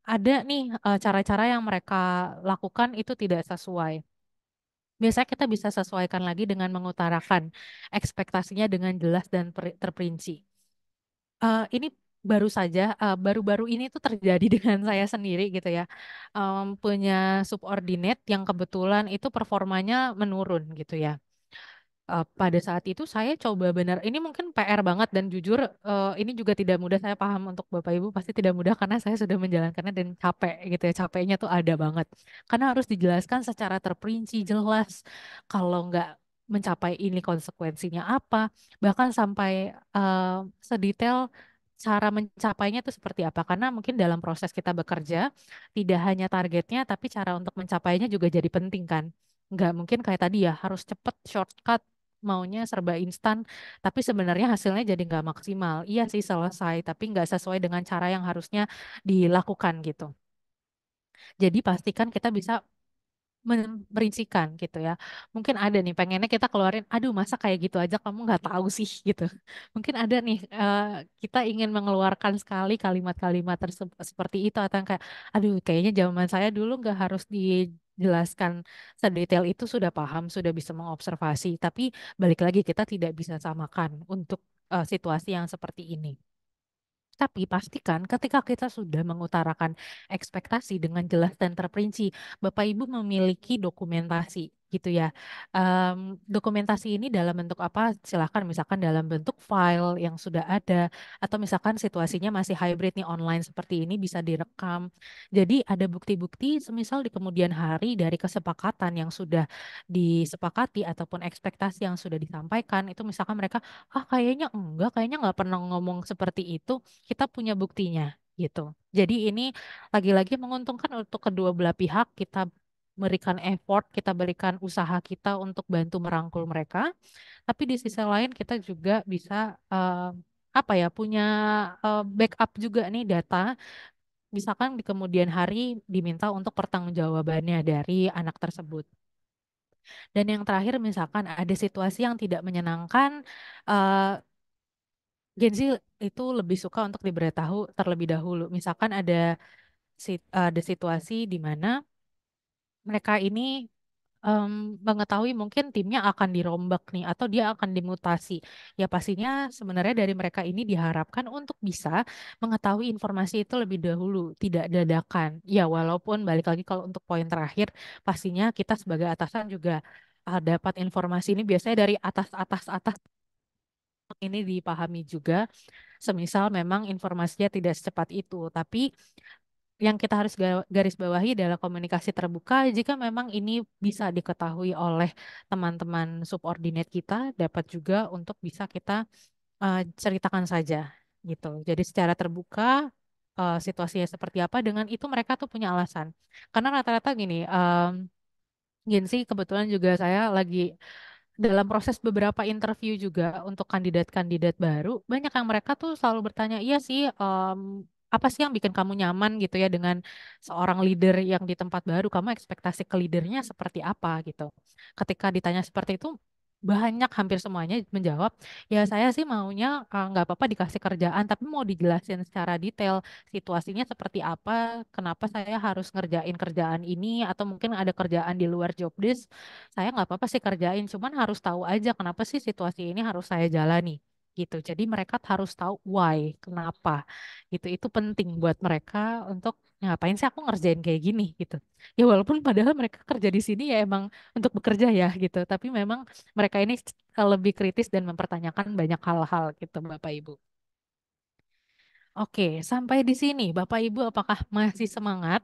ada nih cara-cara yang mereka lakukan itu tidak sesuai. Biasanya kita bisa sesuaikan lagi dengan mengutarakan ekspektasinya dengan jelas dan terperinci. Ini baru saja, baru-baru ini tuh terjadi dengan saya sendiri gitu ya. Punya subordinate yang kebetulan itu performanya menurun gitu ya. Pada saat itu saya coba benar, ini mungkin PR banget dan jujur ini juga tidak mudah, saya paham untuk Bapak Ibu pasti tidak mudah karena saya sudah menjalankannya dan capek gitu ya, capeknya tuh ada banget. Karena harus dijelaskan secara terperinci, jelas kalau nggak mencapai ini konsekuensinya apa, bahkan sampai sedetail cara mencapainya itu seperti apa. Karena mungkin dalam proses kita bekerja tidak hanya targetnya tapi cara untuk mencapainya juga jadi penting kan. Nggak mungkin kayak tadi ya harus cepet shortcut maunya serba instan, tapi sebenarnya hasilnya jadi nggak maksimal. Iya sih selesai, tapi nggak sesuai dengan cara yang harusnya dilakukan gitu. Jadi pastikan kita bisa merincikan gitu ya. Mungkin ada nih pengennya kita keluarin, aduh masa kayak gitu aja kamu nggak tahu sih gitu. Mungkin ada nih kita ingin mengeluarkan sekali kalimat-kalimat seperti itu atau yang kayak, aduh kayaknya zaman saya dulu nggak harus dijelaskan sedetail itu sudah paham, sudah bisa mengobservasi. Tapi balik lagi kita tidak bisa samakan untuk situasi yang seperti ini. Tapi pastikan ketika kita sudah mengutarakan ekspektasi dengan jelas dan terperinci, Bapak Ibu memiliki dokumentasi gitu ya. Dokumentasi ini dalam bentuk apa? Silahkan misalkan dalam bentuk file yang sudah ada, atau misalkan situasinya masih hybrid nih online seperti ini bisa direkam. Jadi ada bukti-bukti semisal di kemudian hari dari kesepakatan yang sudah disepakati ataupun ekspektasi yang sudah disampaikan, itu misalkan mereka, ah kayaknya nggak pernah ngomong seperti itu, kita punya buktinya gitu. Jadi ini lagi-lagi menguntungkan untuk kedua belah pihak. Kita berikan effort, kita berikan usaha kita untuk bantu merangkul mereka. Tapi di sisi lain kita juga bisa apa ya punya backup juga nih data. Misalkan di kemudian hari diminta untuk pertanggungjawabannya dari anak tersebut. Dan yang terakhir misalkan ada situasi yang tidak menyenangkan, eh, Gen Z itu lebih suka untuk diberitahu terlebih dahulu. Misalkan ada situasi di mana mereka ini em, mengetahui mungkin timnya akan dirombak nih atau dia akan dimutasi. Ya pastinya sebenarnya dari mereka ini diharapkan untuk bisa mengetahui informasi itu lebih dahulu, tidak dadakan. Ya walaupun balik lagi kalau untuk poin terakhir, pastinya kita sebagai atasan juga dapat informasi ini biasanya dari atas ini dipahami juga. Semisal memang informasinya tidak secepat itu, tapi yang kita harus garis bawahi adalah komunikasi terbuka. Jika memang ini bisa diketahui oleh teman-teman subordinate kita, dapat juga untuk bisa kita ceritakan saja gitu. Jadi secara terbuka situasinya seperti apa, dengan itu mereka tuh punya alasan. Karena rata-rata gini, Gen Z kebetulan juga saya lagi dalam proses beberapa interview juga untuk kandidat-kandidat baru, banyak yang mereka tuh selalu bertanya, iya sih, apa sih yang bikin kamu nyaman gitu ya dengan seorang leader yang di tempat baru, kamu ekspektasi ke leadernya seperti apa gitu. Ketika ditanya seperti itu, banyak hampir semuanya menjawab, ya saya sih maunya nggak apa-apa dikasih kerjaan, tapi mau dijelasin secara detail situasinya seperti apa, kenapa saya harus ngerjain kerjaan ini, atau mungkin ada kerjaan di luar job desk saya nggak apa-apa sih kerjain, cuman harus tahu aja kenapa sih situasi ini harus saya jalani gitu. Jadi mereka harus tahu why, kenapa gitu. Itu penting buat mereka untuk ngapain sih aku ngerjain kayak gini gitu. Ya walaupun padahal mereka kerja di sini ya emang untuk bekerja ya gitu. Tapi memang mereka ini lebih kritis dan mempertanyakan banyak hal-hal gitu Bapak Ibu. Oke, sampai di sini Bapak Ibu apakah masih semangat?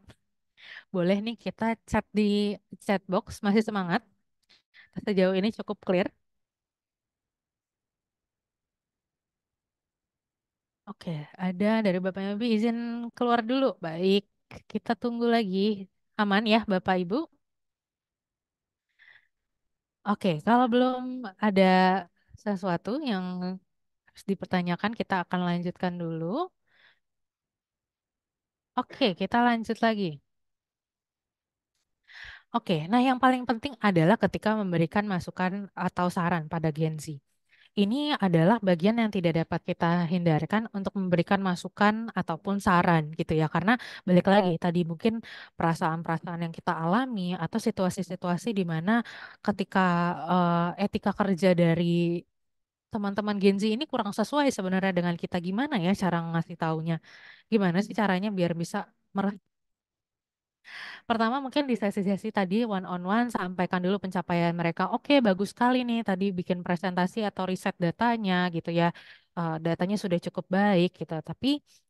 Boleh nih kita chat di chat box, masih semangat? Sejauh ini cukup clear. Oke, ada dari Bapak Ibu izin keluar dulu. Baik, kita tunggu lagi. Aman ya Bapak Ibu? Oke, kalau belum ada sesuatu yang harus dipertanyakan, kita akan lanjutkan dulu. Oke, kita lanjut lagi. Oke, nah yang paling penting adalah ketika memberikan masukan atau saran pada Gen Z. Ini adalah bagian yang tidak dapat kita hindarkan untuk memberikan masukan ataupun saran gitu ya. Karena balik lagi tadi mungkin perasaan-perasaan yang kita alami atau situasi-situasi di mana ketika etika kerja dari teman-teman Gen Z ini kurang sesuai sebenarnya dengan kita, gimana ya cara ngasih taunya. Gimana sih caranya biar bisa pertama mungkin di sesi-sesi tadi one on one sampaikan dulu pencapaian mereka. Oke, bagus sekali nih tadi bikin presentasi atau riset datanya gitu ya. Datanya sudah cukup baik gitu. Tapi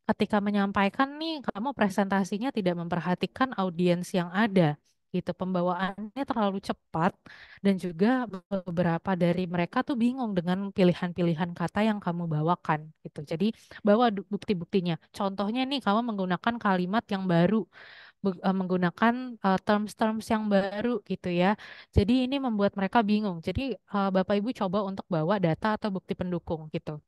ketika menyampaikan nih kamu presentasinya tidak memperhatikan audiens yang ada gitu. Pembawaannya terlalu cepat dan juga beberapa dari mereka tuh bingung dengan pilihan-pilihan kata yang kamu bawakan gitu. Jadi bawa bukti-buktinya. Contohnya nih kamu menggunakan kalimat yang baru menggunakan terms-terms yang baru gitu ya. Jadi ini membuat mereka bingung. Jadi Bapak Ibu coba untuk bawa data atau bukti pendukung gitu.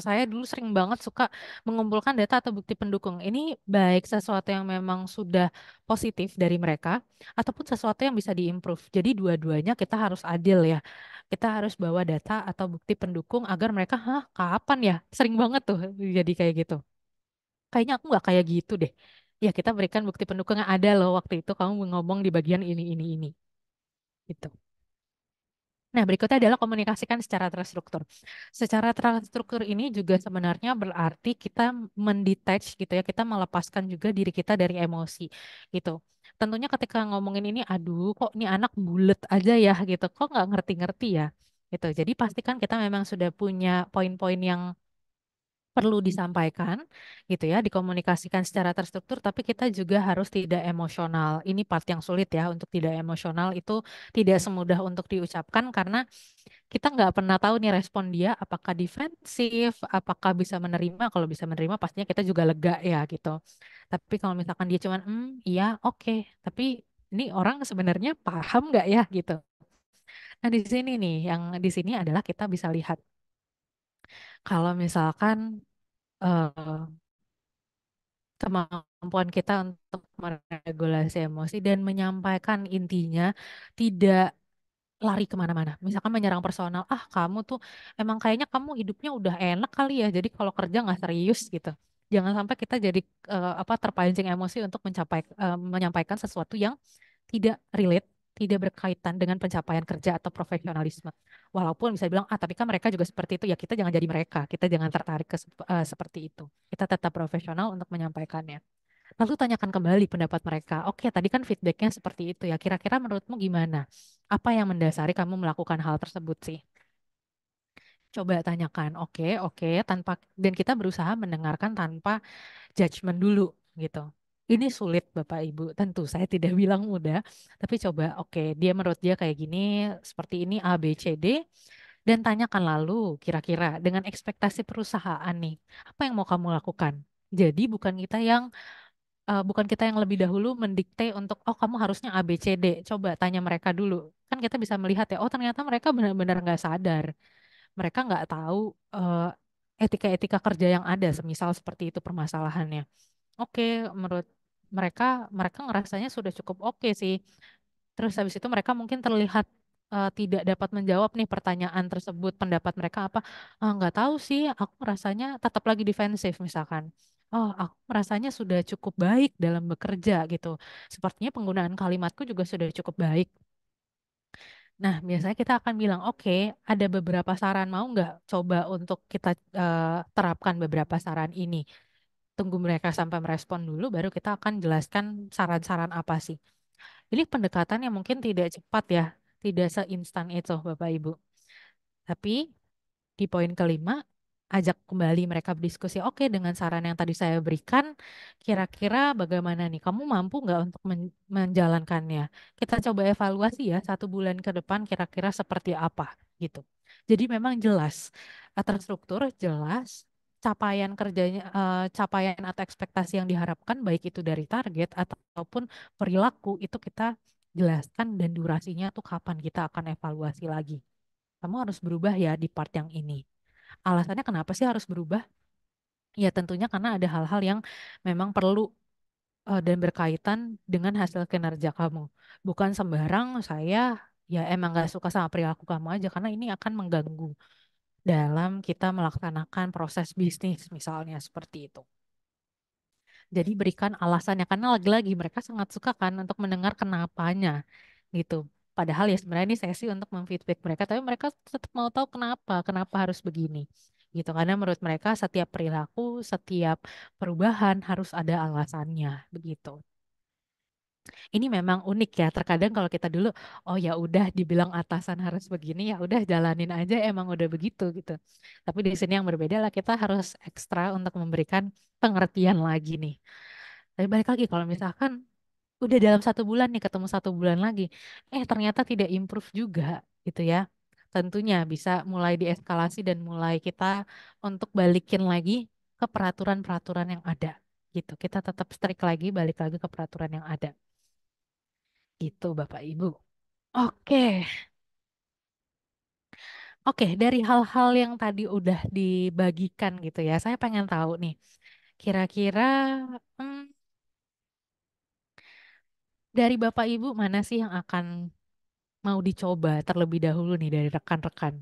Saya dulu sering banget suka mengumpulkan data atau bukti pendukung. Ini baik sesuatu yang memang sudah positif dari mereka ataupun sesuatu yang bisa diimprove. Jadi dua-duanya kita harus adil ya. Kita harus bawa data atau bukti pendukung agar mereka, hah, kapan ya? Sering banget tuh jadi kayak gitu. Kayaknya aku nggak kayak gitu deh. Ya kita berikan bukti pendukung yang ada loh waktu itu kamu ngomong di bagian ini gitu. Nah, berikutnya adalah komunikasikan secara terstruktur. Secara terstruktur ini juga sebenarnya berarti kita mendetach gitu ya, kita melepaskan juga diri kita dari emosi gitu. Tentunya ketika ngomongin ini, aduh kok ini anak bulet aja ya gitu, kok nggak ngerti-ngerti ya gitu. Jadi pastikan kita memang sudah punya poin-poin yang perlu disampaikan gitu ya, dikomunikasikan secara terstruktur, tapi kita juga harus tidak emosional. Ini part yang sulit ya, untuk tidak emosional itu tidak semudah untuk diucapkan karena kita nggak pernah tahu nih respon dia apakah defensif, apakah bisa menerima. Kalau bisa menerima pastinya kita juga lega ya gitu. Tapi kalau misalkan dia cuman iya oke, tapi ini orang sebenarnya paham nggak ya gitu. Nah di sini nih, yang di sini adalah kita bisa lihat kalau misalkan eh, kemampuan kita untuk meregulasi emosi dan menyampaikan intinya tidak lari kemana-mana. Misalkan menyerang personal, ah kamu tuh emang kayaknya kamu hidupnya udah enak kali ya, jadi kalau kerja nggak serius gitu. Jangan sampai kita jadi apa terpancing emosi untuk menyampaikan sesuatu yang tidak relate, tidak berkaitan dengan pencapaian kerja atau profesionalisme. Walaupun bisa bilang, ah tapi kan mereka juga seperti itu, ya kita jangan jadi mereka, kita jangan tertarik seperti itu. Kita tetap profesional untuk menyampaikannya. Lalu tanyakan kembali pendapat mereka. Oke, tadi kan feedbacknya seperti itu ya. Kira-kira menurutmu gimana? Apa yang mendasari kamu melakukan hal tersebut sih? Coba tanyakan. Oke, oke, tanpa dan kita berusaha mendengarkan tanpa judgement dulu gitu. Ini sulit Bapak Ibu. Tentu saya tidak bilang mudah, tapi coba oke, dia menurut dia kayak gini, seperti ini A B C D dan tanyakan lalu kira-kira dengan ekspektasi perusahaan nih, apa yang mau kamu lakukan? Jadi bukan kita yang lebih dahulu mendikte untuk oh kamu harusnya A B C D. Coba tanya mereka dulu. Kan kita bisa melihat ya, oh ternyata mereka benar-benar nggak sadar. Mereka nggak tahu etika-etika kerja yang ada, semisal seperti itu permasalahannya. Oke, menurut mereka, mereka ngerasanya sudah cukup oke sih. Terus habis itu mereka mungkin terlihat tidak dapat menjawab nih pertanyaan tersebut. Pendapat mereka apa? Ah, nggak tahu sih, aku merasanya tetap lagi defensif misalkan. Oh, aku merasanya sudah cukup baik dalam bekerja gitu. Sepertinya penggunaan kalimatku juga sudah cukup baik. Nah, biasanya kita akan bilang, oke, ada beberapa saran, mau nggak coba untuk kita terapkan beberapa saran ini. Tunggu mereka sampai merespon dulu, baru kita akan jelaskan saran-saran apa sih. Ini pendekatan yang mungkin tidak cepat ya, tidak seinstan itu, Bapak Ibu. Tapi di poin kelima, ajak kembali mereka berdiskusi. Oke, dengan saran yang tadi saya berikan, kira-kira bagaimana nih? Kamu mampu nggak untuk menjalankannya? Kita coba evaluasi ya, 1 bulan ke depan kira-kira seperti apa gitu. Jadi memang jelas, terstruktur, jelas, capaian kerjanya, capaian atau ekspektasi yang diharapkan, baik itu dari target ataupun perilaku, itu kita jelaskan dan durasinya tuh kapan kita akan evaluasi lagi. Kamu harus berubah ya di part yang ini. Alasannya kenapa sih harus berubah? Ya tentunya karena ada hal-hal yang memang perlu dan berkaitan dengan hasil kinerja kamu. Bukan sembarang saya ya emang gak suka sama perilaku kamu aja karena ini akan mengganggu dalam kita melaksanakan proses bisnis misalnya seperti itu. Jadi berikan alasannya karena lagi-lagi mereka sangat suka kan untuk mendengar kenapanya gitu. Padahal ya sebenarnya ini sesi untuk memfeedback mereka, tapi mereka tetap mau tahu kenapa harus begini. Gitu. Karena menurut mereka setiap perilaku, setiap perubahan harus ada alasannya, begitu. Ini memang unik ya. Terkadang kalau kita dulu, oh ya udah dibilang atasan harus begini, ya udah jalanin aja emang udah begitu gitu. Tapi di sini yang berbeda lah kita harus ekstra untuk memberikan pengertian lagi nih. Tapi balik lagi kalau misalkan udah dalam 1 bulan nih ketemu 1 bulan lagi, ternyata tidak improve juga gitu ya. Tentunya bisa mulai dieskalasi dan mulai kita untuk balikin lagi ke peraturan-peraturan yang ada gitu. Kita tetap strict lagi, balik lagi ke peraturan yang ada. Gitu Bapak Ibu. Oke, oke dari hal-hal yang tadi udah dibagikan gitu ya, saya pengen tahu nih, kira-kira hmm, dari Bapak Ibu mana sih yang akan mau dicoba terlebih dahulu nih dari rekan-rekan?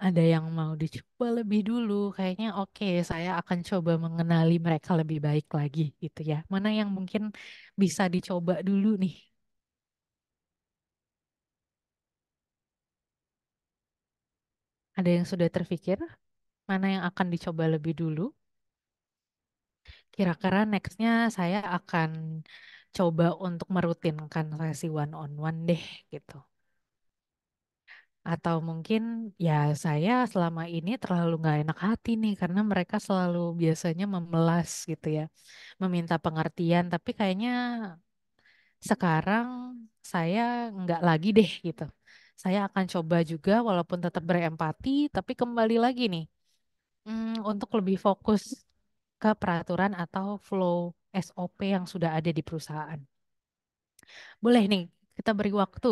Ada yang mau dicoba lebih dulu, kayaknya oke, saya akan coba mengenali mereka lebih baik lagi gitu ya. Mana yang mungkin bisa dicoba dulu nih? Ada yang sudah terpikir? Mana yang akan dicoba lebih dulu? Kira-kira nextnya saya akan coba untuk merutinkan sesi one on one deh gitu. Atau mungkin ya saya selama ini terlalu nggak enak hati nih karena mereka selalu biasanya memelas gitu ya, meminta pengertian. Tapi kayaknya sekarang saya nggak lagi deh gitu. Saya akan coba juga walaupun tetap berempati, tapi kembali lagi nih untuk lebih fokus ke peraturan atau flow SOP yang sudah ada di perusahaan. Boleh nih, kita beri waktu.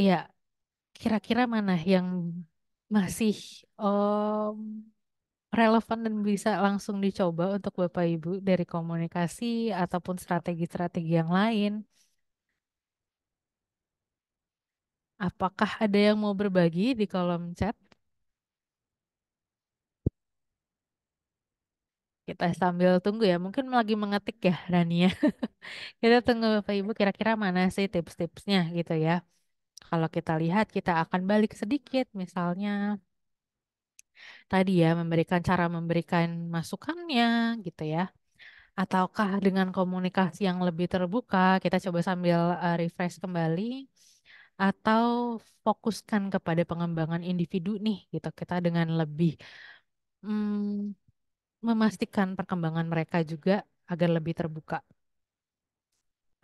Iya, kira-kira mana yang masih em, relevan dan bisa langsung dicoba untuk Bapak Ibu dari komunikasi ataupun strategi-strategi yang lain? Apakah ada yang mau berbagi di kolom chat? Kita sambil tunggu ya, mungkin lagi mengetik ya Rania. Kita tunggu Bapak Ibu kira-kira mana sih tips-tipsnya gitu ya. Kalau kita lihat kita akan balik sedikit misalnya tadi ya memberikan cara memberikan masukannya gitu ya. Ataukah dengan komunikasi yang lebih terbuka kita coba sambil refresh kembali atau fokuskan kepada pengembangan individu nih gitu. Kita dengan lebih mm, memastikan perkembangan mereka juga agar lebih terbuka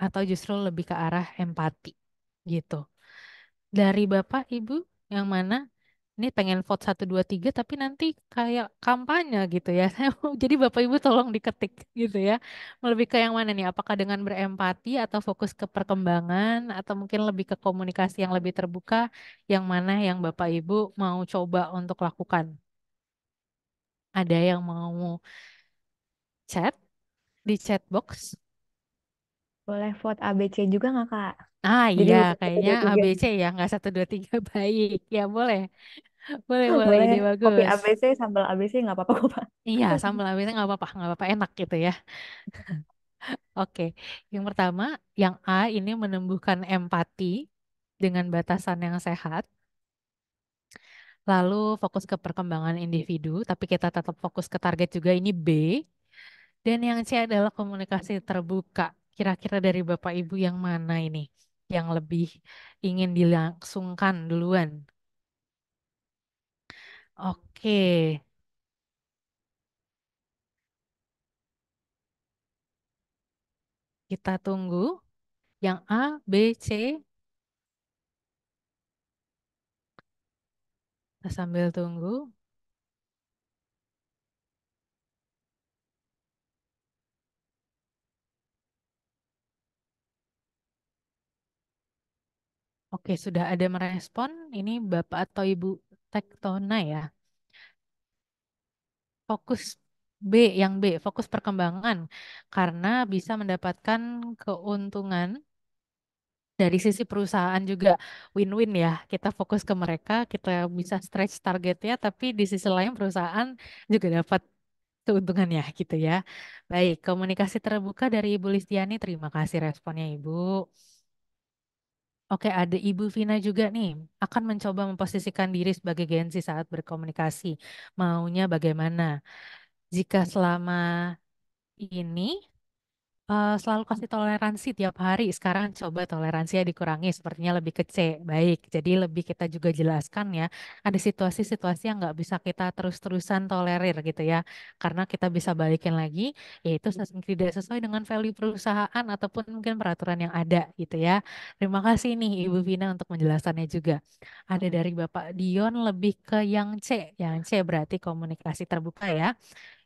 atau justru lebih ke arah empati gitu. Dari Bapak, Ibu, yang mana? Ini pengen vote 1, 2, 3, tapi nanti kayak kampanye gitu ya. Saya mau, jadi Bapak Ibu tolong diketik gitu ya. Mau lebih ke yang mana nih? Apakah dengan berempati atau fokus ke perkembangan atau mungkin lebih ke komunikasi yang lebih terbuka? Yang mana yang Bapak Ibu mau coba untuk lakukan? Ada yang mau chat di chat box? Boleh vote ABC juga nggak, Kak? Ah Jadi iya, bukan satu kayaknya dua tiga. ABC ya, nggak 1, 2, 3 baik. Ya boleh, boleh, boleh. Boleh Ide kopi bagus. ABC, sambal ABC nggak apa-apa kok, Pak. Iya, sambal ABC nggak apa-apa enak gitu ya. Oke, yang pertama, yang A ini menumbuhkan empati dengan batasan yang sehat, lalu fokus ke perkembangan individu, tapi kita tetap fokus ke target juga ini B, dan yang C adalah komunikasi terbuka. Kira-kira dari Bapak Ibu yang mana ini yang lebih ingin dilangsungkan duluan? Oke, kita tunggu yang A, B, C, kita sambil tunggu. Oke, sudah ada merespon. Ini Bapak atau Ibu Tektona ya. Fokus B, yang B, fokus perkembangan. Karena bisa mendapatkan keuntungan dari sisi perusahaan juga win-win ya. Kita fokus ke mereka, kita bisa stretch targetnya, tapi di sisi lain perusahaan juga dapat keuntungannya gitu ya. Baik, komunikasi terbuka dari Ibu Listiani. Terima kasih responnya Ibu. Oke, ada Ibu Vina juga nih, akan mencoba memposisikan diri sebagai Gen Z saat berkomunikasi. Maunya bagaimana? Jika selama ini selalu kasih toleransi tiap hari. Sekarang coba toleransinya dikurangi, sepertinya lebih ke C. Baik, jadi lebih kita juga jelaskan ya. Ada situasi-situasi yang nggak bisa kita terus-terusan tolerir gitu ya. Karena kita bisa balikin lagi, yaitu tidak sesuai dengan value perusahaan ataupun mungkin peraturan yang ada gitu ya. Terima kasih nih Ibu Vina untuk menjelaskannya juga. Ada dari Bapak Dion lebih ke yang C. Yang C berarti komunikasi terbuka ya.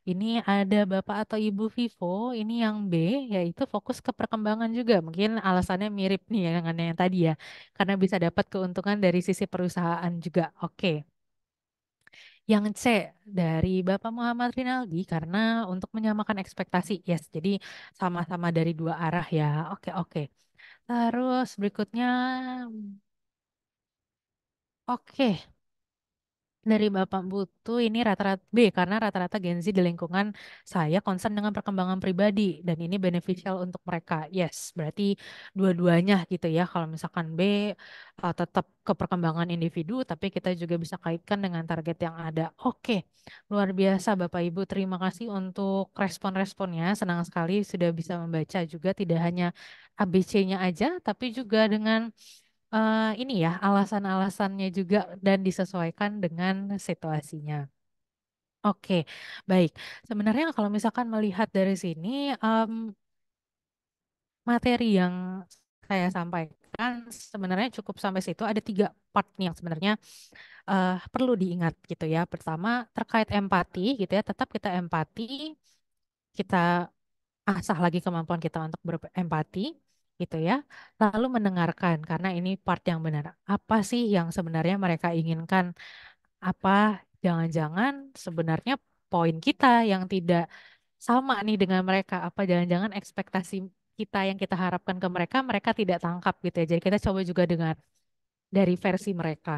Ini ada Bapak atau Ibu Vivo, ini yang B, yaitu fokus ke perkembangan juga. Mungkin alasannya mirip nih ya dengan yang tadi ya, karena bisa dapat keuntungan dari sisi perusahaan juga. Oke. Yang C dari Bapak Muhammad Rinaldi, karena untuk menyamakan ekspektasi, yes, jadi sama-sama dari dua arah ya. Oke, oke. Terus berikutnya, oke. Dari Bapak Butuh ini rata-rata B karena rata-rata Gen Z di lingkungan saya concern dengan perkembangan pribadi dan ini beneficial untuk mereka. Yes, berarti dua-duanya gitu ya. Kalau misalkan B tetap ke perkembangan individu tapi kita juga bisa kaitkan dengan target yang ada. Oke, luar biasa Bapak Ibu. Terima kasih untuk respon-responnya. Senang sekali sudah bisa membaca juga tidak hanya ABC-nya aja tapi juga dengan ini ya alasan-alasannya juga dan disesuaikan dengan situasinya. Oke, baik. Sebenarnya kalau misalkan melihat dari sini, materi yang saya sampaikan sebenarnya cukup sampai situ. Ada tiga part nih yang sebenarnya perlu diingat gitu ya. Pertama terkait empati gitu ya. Tetap kita empati, kita asah lagi kemampuan kita untuk berempati gitu ya. Lalu mendengarkan karena ini part yang benar. Apa sih yang sebenarnya mereka inginkan? Apa jangan-jangan sebenarnya poin kita yang tidak sama nih dengan mereka? Apa jangan-jangan ekspektasi kita yang kita harapkan ke mereka, mereka tidak tangkap gitu ya. Jadi kita coba juga dengar dari versi mereka.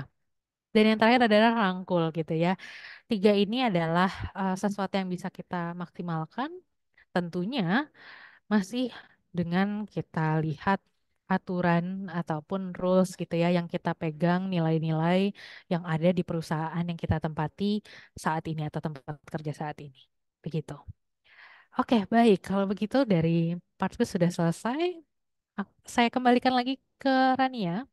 Dan yang terakhir adalah rangkul gitu ya. Tiga ini adalah sesuatu yang bisa kita maksimalkan tentunya masih dengan kita lihat aturan ataupun rules gitu ya yang kita pegang, nilai-nilai yang ada di perusahaan yang kita tempati saat ini atau tempat kerja saat ini. Begitu. Oke, baik. Kalau begitu dari partku sudah selesai. Saya kembalikan lagi ke Rania.